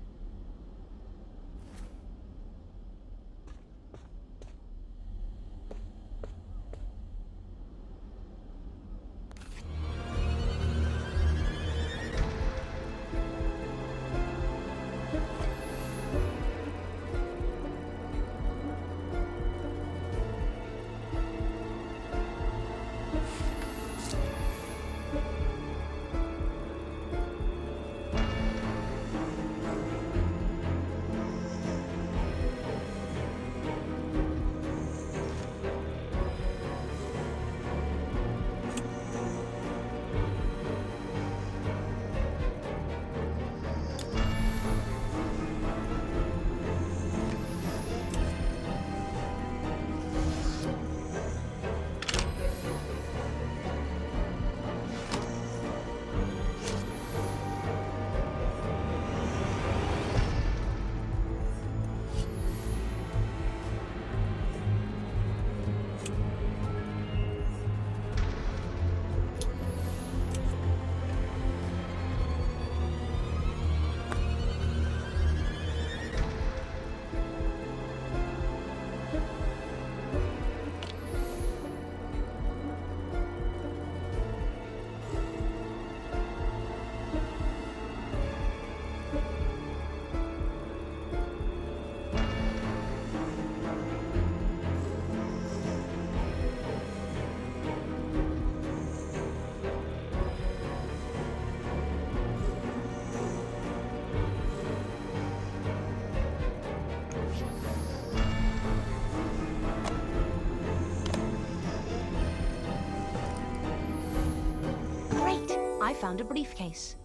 I found a briefcase.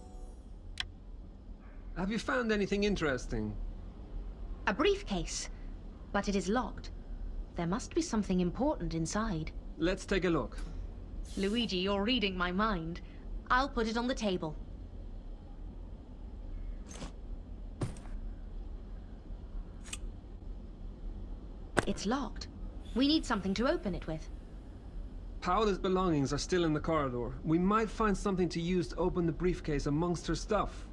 Have you found anything interesting? A briefcase, but it is locked. There must be something important inside. Let's take a look. Luigi, you're reading my mind. I'll put it on the table. It's locked. We need something to open it with. Paola's belongings are still in the corridor. We might find something to use to open the briefcase amongst her stuff.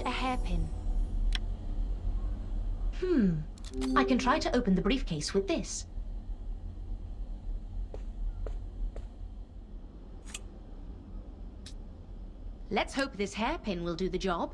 A hairpin. I can try to open the briefcase with this. Let's hope this hairpin will do the job.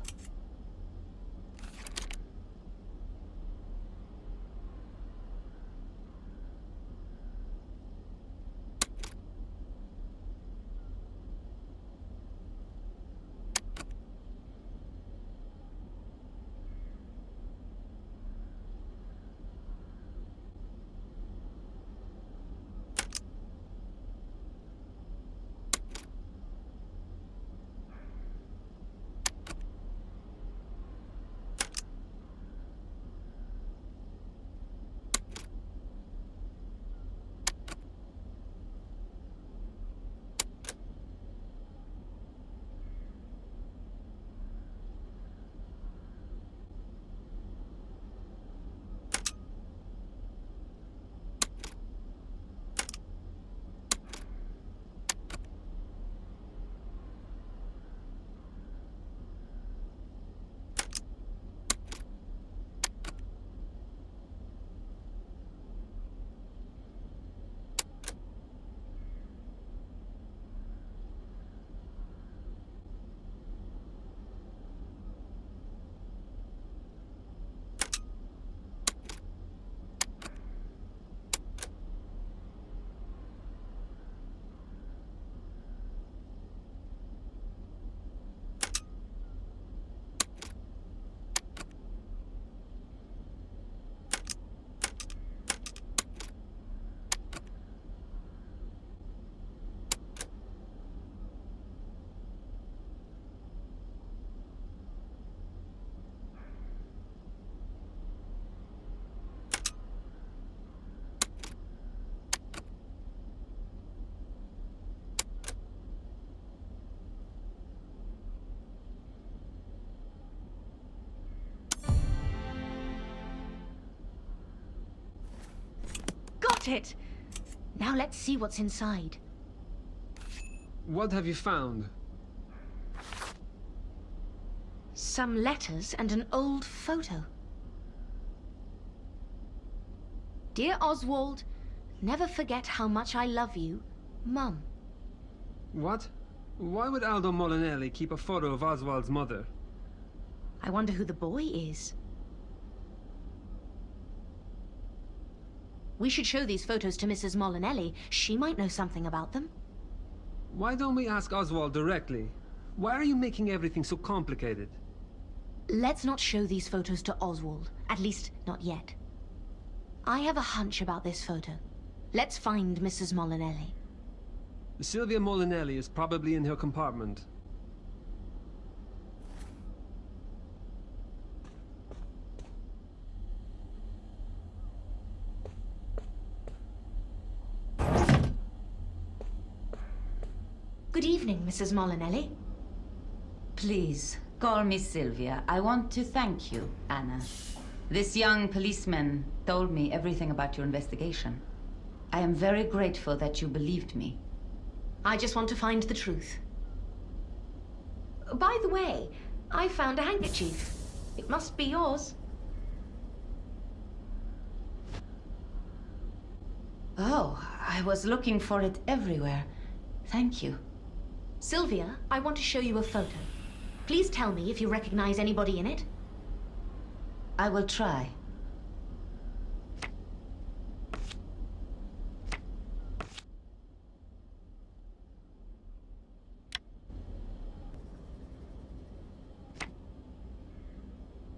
got it! Now let's see what's inside. What have you found? Some letters and an old photo. Dear Oswald, never forget how much I love you, Mum. What? Why would Aldo Molinelli keep a photo of Oswald's mother? I wonder who the boy is. We should show these photos to Mrs. Molinelli. She might know something about them. Why don't we ask Oswald directly? Why are you making everything so complicated? Let's not show these photos to Oswald. At least, not yet. I have a hunch about this photo. Let's find Mrs. Molinelli. Sylvia Molinelli is probably in her compartment. Good evening, Mrs. Molinelli. Please, call me Sylvia. I want to thank you, Anna. This young policeman told me everything about your investigation. I am very grateful that you believed me. I just want to find the truth. By the way, I found a handkerchief. It must be yours. Oh, I was looking for it everywhere. Thank you. Sylvia, I want to show you a photo. Please tell me if you recognize anybody in it. I will try.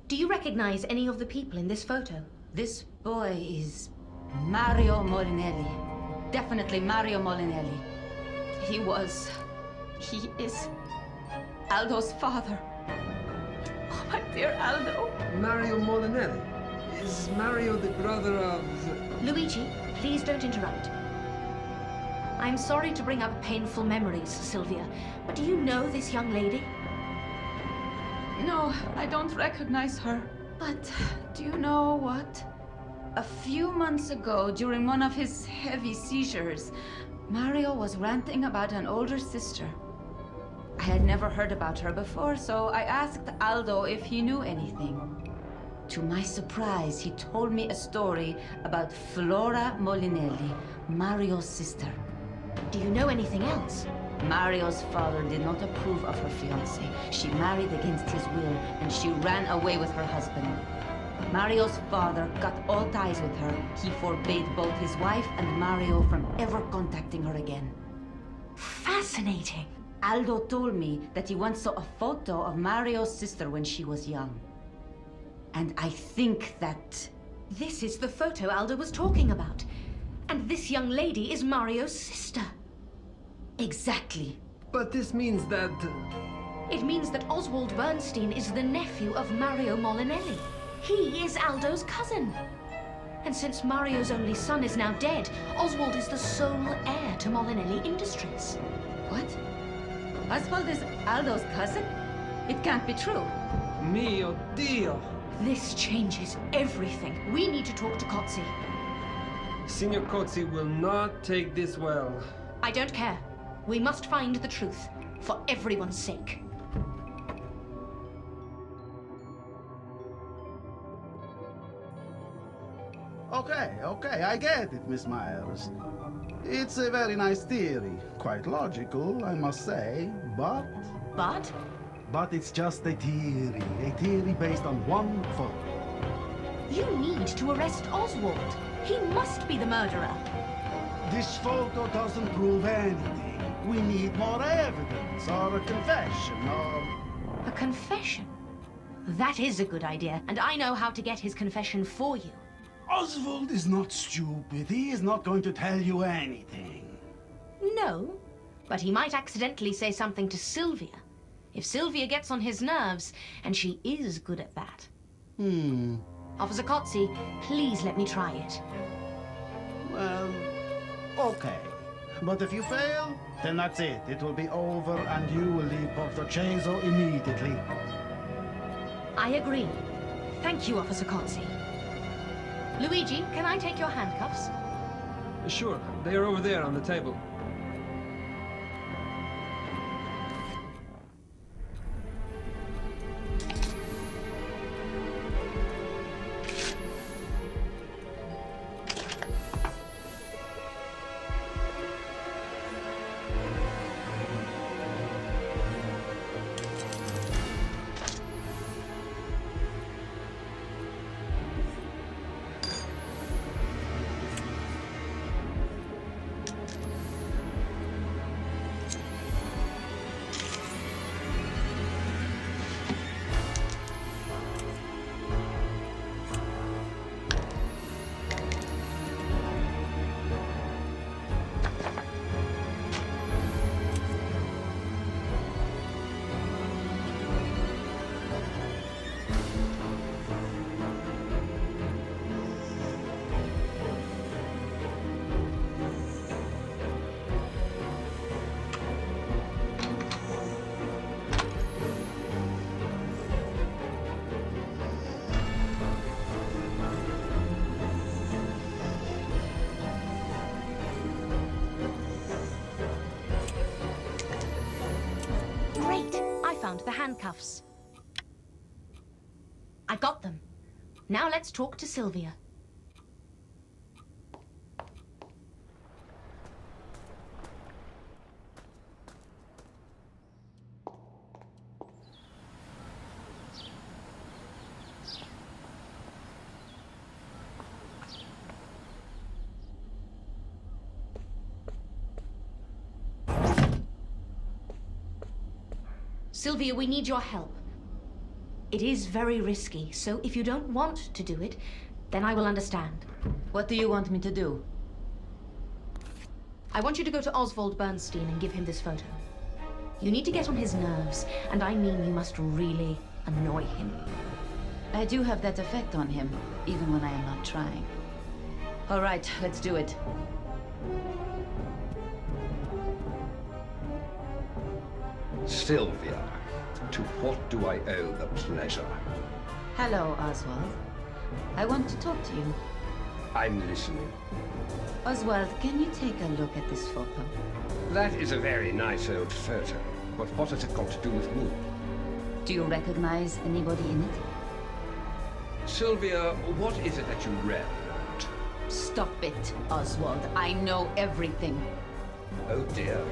Do you recognize any of the people in this photo? This boy is Mario Molinelli. Definitely Mario Molinelli. He is Aldo's father. Oh, my dear Aldo. Mario Molinelli? Is Mario the brother of... Luigi, please don't interrupt. I'm sorry to bring up painful memories, Sylvia, but do you know this young lady? No, I don't recognize her. But do you know what? A few months ago, during one of his heavy seizures, Mario was ranting about an older sister. I had never heard about her before, so I asked Aldo if he knew anything. To my surprise, he told me a story about Flora Molinelli, Mario's sister. Do you know anything else? Mario's father did not approve of her fiancé. She married against his will, and she ran away with her husband. Mario's father cut all ties with her. He forbade both his wife and Mario from ever contacting her again. Fascinating. Aldo told me that he once saw a photo of Mario's sister when she was young. And I think that... This is the photo Aldo was talking about. And this young lady is Mario's sister. Exactly. But this means that... It means that Oswald Bernstein is the nephew of Mario Molinelli. He is Aldo's cousin. And since Mario's only son is now dead, Oswald is the sole heir to Molinelli Industries. What? Oswald is Aldo's cousin? It can't be true. Mio Dio! This changes everything. We need to talk to Cozzi. Signor Cozzi will not take this well. I don't care. We must find the truth, for everyone's sake. Okay, I get it, Miss Myers. It's a very nice theory. Quite logical, I must say, but... But? But it's just a theory based on one photo. You need to arrest Oswald. He must be the murderer. This photo doesn't prove anything. We need more evidence, or a confession, or... A confession? That is a good idea, and I know how to get his confession for you. Oswald is not stupid. He is not going to tell you anything. No, but he might accidentally say something to Sylvia. If Sylvia gets on his nerves, and she is good at that. Officer Cozzi, please let me try it. Well, okay. But if you fail, then that's it. It will be over, and you will leave Portoceso immediately. I agree. Thank you, Officer Cozzi. Luigi, can I take your handcuffs? Sure, they are over there on the table. Found the handcuffs. I got them. Now let's talk to Sylvia. Sylvia, we need your help. It is very risky, so if you don't want to do it, then I will understand. What do you want me to do? I want you to go to Oswald Bernstein and give him this photo. You need to get on his nerves, and I mean you must really annoy him. I do have that effect on him, even when I am not trying. All right, let's do it. Sylvia, to what do I owe the pleasure? Hello, Oswald. I want to talk to you. I'm listening. Oswald, can you take a look at this photo? That is a very nice old photo, but what has it got to do with me? Do you recognize anybody in it? Sylvia, what is it that you read? Stop it, Oswald. I know everything. Oh dear.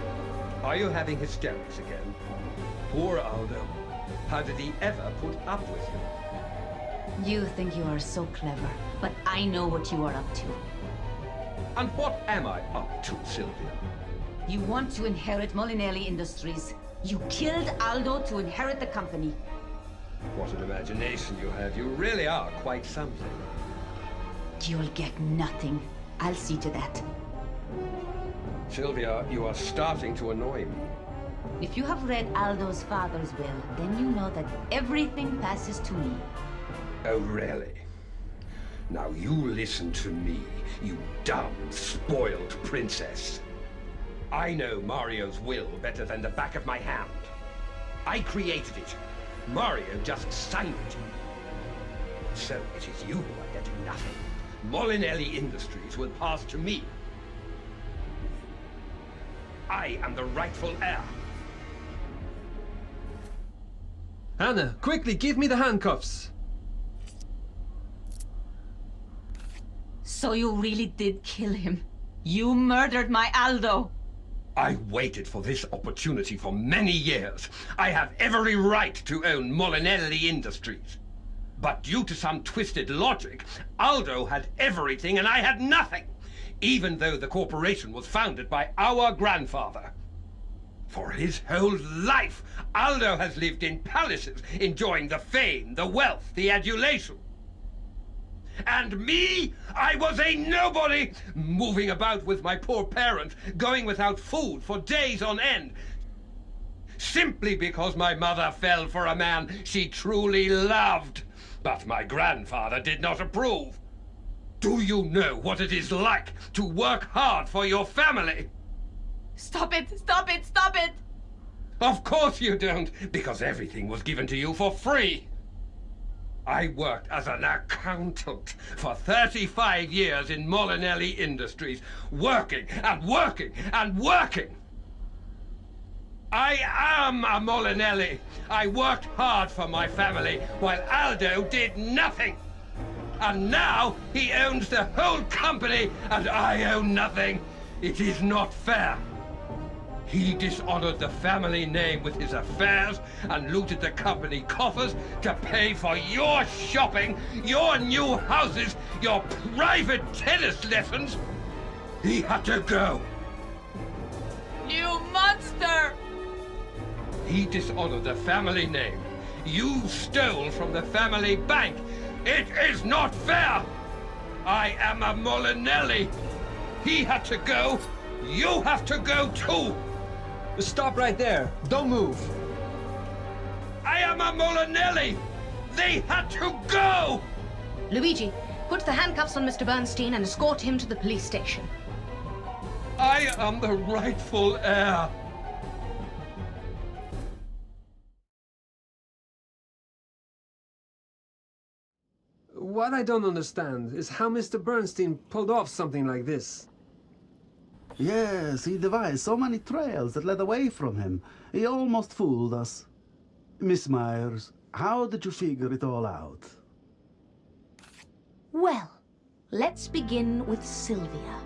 Are you having hysterics again? Poor Aldo. How did he ever put up with you? You think you are so clever, but I know what you are up to. And what am I up to, Sylvia? You want to inherit Molinelli Industries. You killed Aldo to inherit the company. What an imagination you have. You really are quite something. You'll get nothing. I'll see to that. Sylvia, you are starting to annoy me. If you have read Aldo's father's will, then you know that everything passes to me. Oh, really? Now you listen to me, you dumb, spoiled princess. I know Mario's will better than the back of my hand. I created it. Mario just signed it. So it is you who are getting nothing. Molinelli Industries will pass to me. I am the rightful heir. Anna, quickly, give me the handcuffs! So you really did kill him? You murdered my Aldo! I waited for this opportunity for many years. I have every right to own Molinelli Industries. But due to some twisted logic, Aldo had everything and I had nothing, even though the corporation was founded by our grandfather. For his whole life, Aldo has lived in palaces, enjoying the fame, the wealth, the adulation. And me? I was a nobody, moving about with my poor parents, going without food for days on end, simply because my mother fell for a man she truly loved. But my grandfather did not approve. Do you know what it is like to work hard for your family? Stop it! Stop it! Stop it! Of course you don't, because everything was given to you for free. I worked as an accountant for 35 years in Molinelli Industries, working and working and working. I am a Molinelli. I worked hard for my family while Aldo did nothing. And now he owns the whole company and I own nothing. It is not fair. He dishonored the family name with his affairs and looted the company coffers to pay for your shopping, your new houses, your private tennis lessons. He had to go. You monster! He dishonored the family name. You stole from the family bank. It is not fair. I am a Molinelli. He had to go. You have to go too. Stop right there. Don't move. I am a Molinelli. They had to go. Luigi, put the handcuffs on Mr. Bernstein and escort him to the police station. I am the rightful heir. What I don't understand is how Mr. Bernstein pulled off something like this. Yes, he devised so many trails that led away from him. He almost fooled us. Miss Myers, how did you figure it all out? Well, let's begin with Sylvia.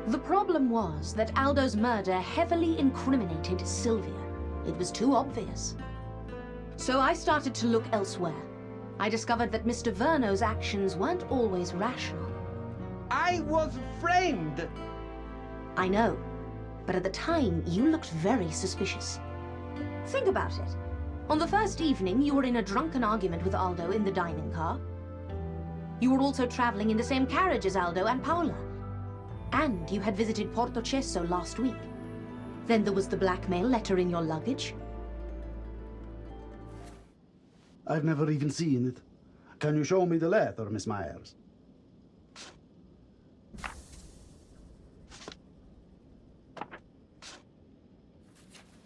The problem was that Aldo's murder heavily incriminated Sylvia. It was too obvious. So I started to look elsewhere. I discovered that Mr. Verno's actions weren't always rational. I was framed. I know, but at the time, you looked very suspicious. Think about it. On the first evening, you were in a drunken argument with Aldo in the dining car. You were also traveling in the same carriage as Aldo and Paola. And you had visited Portocesso last week. Then there was the blackmail letter in your luggage. I've never even seen it. Can you show me the letter, Miss Myers?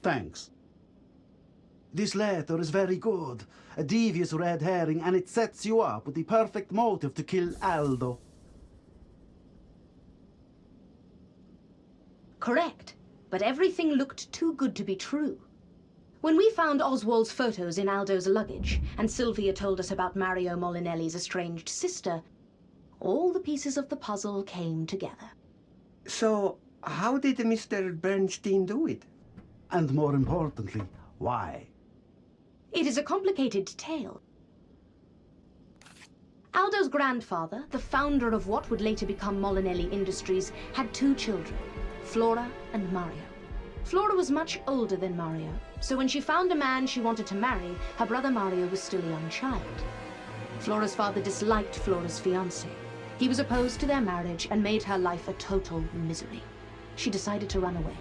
Thanks. This letter is very good. A devious red herring, and it sets you up with the perfect motive to kill Aldo. Correct, but everything looked too good to be true. When we found Oswald's photos in Aldo's luggage, and Sylvia told us about Mario Molinelli's estranged sister, all the pieces of the puzzle came together. So, how did Mr. Bernstein do it? And more importantly, why? It is a complicated tale. Aldo's grandfather, the founder of what would later become Molinelli Industries, had two children, Flora and Mario. Flora was much older than Mario, so when she found a man she wanted to marry, her brother Mario was still a young child. Flora's father disliked Flora's fiancé. He was opposed to their marriage and made her life a total misery. She decided to run away.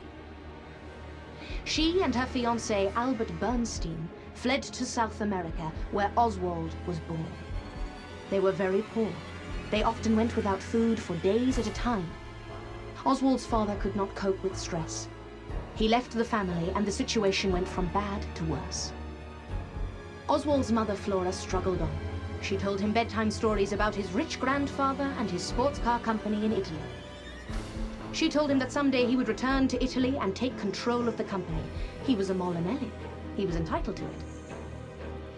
She and her fiancé, Albert Bernstein, fled to South America, where Oswald was born. They were very poor. They often went without food for days at a time. Oswald's father could not cope with stress. He left the family, and the situation went from bad to worse. Oswald's mother, Flora, struggled on. She told him bedtime stories about his rich grandfather and his sports car company in Italy. She told him that someday he would return to Italy and take control of the company. He was a Molinelli. He was entitled to it.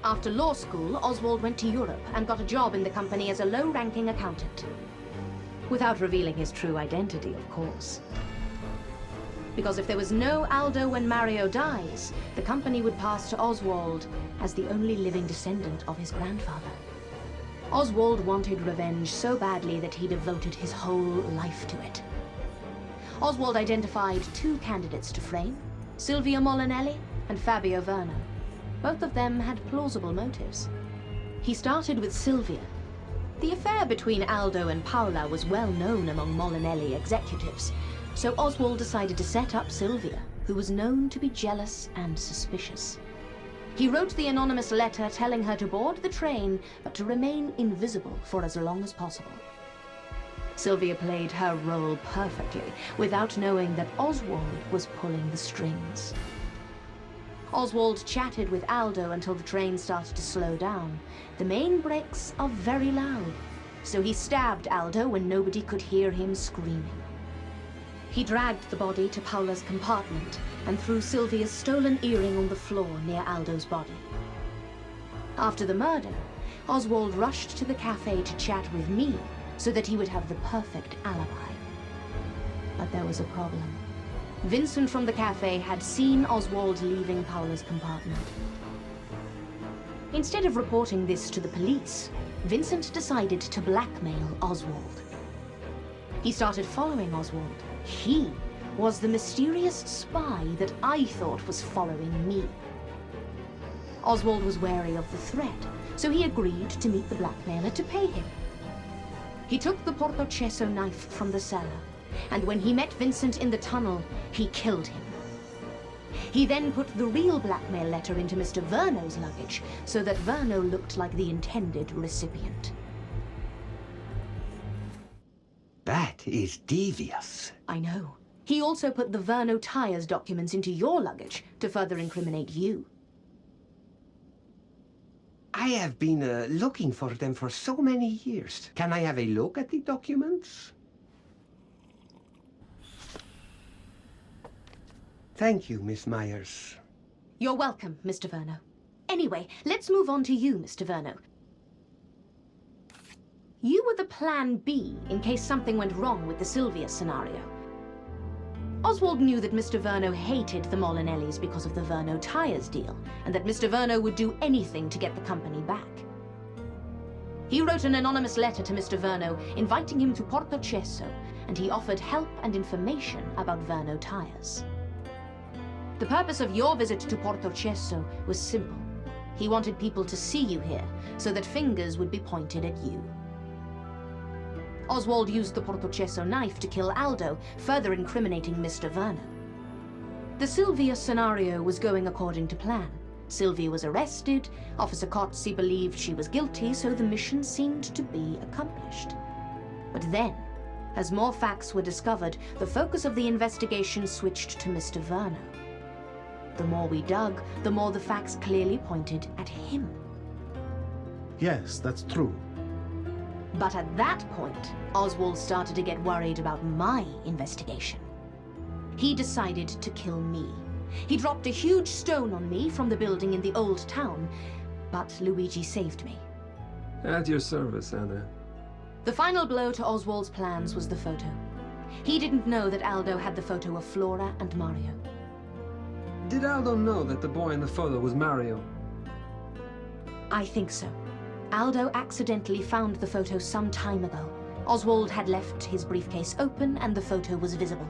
After law school, Oswald went to Europe and got a job in the company as a low-ranking accountant. Without revealing his true identity, of course. Because if there was no Aldo when Mario dies, the company would pass to Oswald as the only living descendant of his grandfather. Oswald wanted revenge so badly that he devoted his whole life to it. Oswald identified two candidates to frame, Silvia Molinelli and Fabio Verno. Both of them had plausible motives. He started with Silvia. The affair between Aldo and Paola was well known among Molinelli executives, so Oswald decided to set up Silvia, who was known to be jealous and suspicious. He wrote the anonymous letter telling her to board the train, but to remain invisible for as long as possible. Silvia played her role perfectly, without knowing that Oswald was pulling the strings. Oswald chatted with Aldo until the train started to slow down. The main brakes are very loud, so he stabbed Aldo when nobody could hear him screaming. He dragged the body to Paula's compartment and threw Sylvia's stolen earring on the floor near Aldo's body. After the murder, Oswald rushed to the cafe to chat with me so that he would have the perfect alibi. But there was a problem. Vincent from the cafe had seen Oswald leaving Paula's compartment. Instead of reporting this to the police, Vincent decided to blackmail Oswald. He started following Oswald. He was the mysterious spy that I thought was following me. Oswald was wary of the threat, so he agreed to meet the blackmailer to pay him. He took the Portocesso knife from the cellar, and when he met Vincent in the tunnel, he killed him. He then put the real blackmail letter into Mr. Verno's luggage, so that Verno looked like the intended recipient. That is devious. I know. He also put the Verno tires documents into your luggage to further incriminate you. I have been looking for them for so many years. Can I have a look at the documents? Thank you, Miss Myers. You're welcome, Mr. Verno. Anyway, let's move on to you, Mr. Verno. You were the plan B in case something went wrong with the Sylvia scenario. Oswald knew that Mr. Verno hated the Molinellis because of the Verno tires deal, and that Mr. Verno would do anything to get the company back. He wrote an anonymous letter to Mr. Verno inviting him to Portocesso, and he offered help and information about Verno tires. The purpose of your visit to Portocesso was simple. He wanted people to see you here, so that fingers would be pointed at you. Oswald used the Portocesso knife to kill Aldo, further incriminating Mr. Verno. The Sylvia scenario was going according to plan. Sylvia was arrested, Officer Cozzi believed she was guilty, so the mission seemed to be accomplished. But then, as more facts were discovered, the focus of the investigation switched to Mr. Verno. The more we dug, the more the facts clearly pointed at him. Yes, that's true. But at that point, Oswald started to get worried about my investigation. He decided to kill me. He dropped a huge stone on me from the building in the old town, but Luigi saved me. At your service, Anna. The final blow to Oswald's plans was the photo. He didn't know that Aldo had the photo of Flora and Mario. Did Aldo know that the boy in the photo was Mario? I think so. Aldo accidentally found the photo some time ago. Oswald had left his briefcase open and the photo was visible.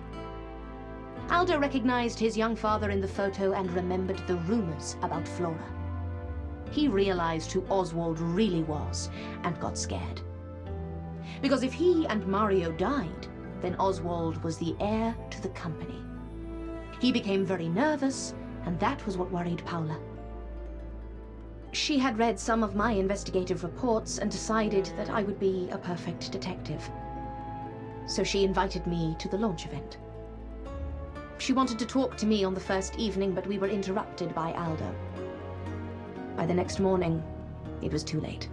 Aldo recognized his young father in the photo and remembered the rumors about Flora. He realized who Oswald really was and got scared. Because if he and Mario died, then Oswald was the heir to the company. He became very nervous, and that was what worried Paula. She had read some of my investigative reports and decided that I would be a perfect detective. So she invited me to the launch event. She wanted to talk to me on the first evening, but we were interrupted by Aldo. By the next morning, it was too late.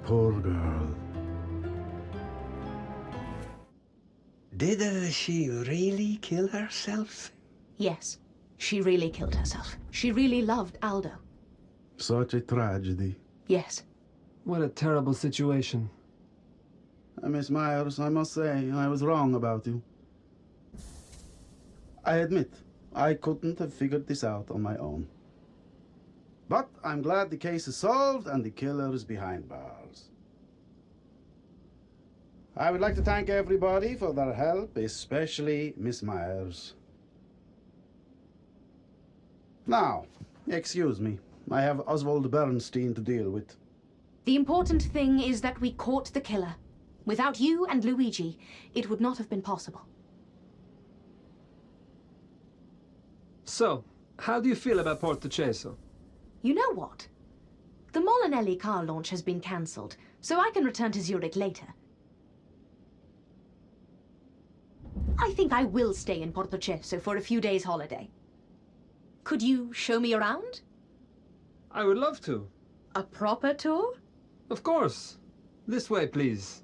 Poor girl. Did she really kill herself? Yes, she really killed herself. She really loved Aldo. Such a tragedy. Yes. What a terrible situation. Miss Myers, I must say, I was wrong about you. I admit, I couldn't have figured this out on my own. But I'm glad the case is solved and the killer is behind bars. I would like to thank everybody for their help, especially Miss Myers. Now, excuse me, I have Oswald Bernstein to deal with. The important thing is that we caught the killer. Without you and Luigi, it would not have been possible. So, how do you feel about Portocesso? You know what? The Molinelli car launch has been cancelled, so I can return to Zurich later. I think I will stay in Portocesso for a few days' holiday. Could you show me around? I would love to. A proper tour? Of course. This way, please.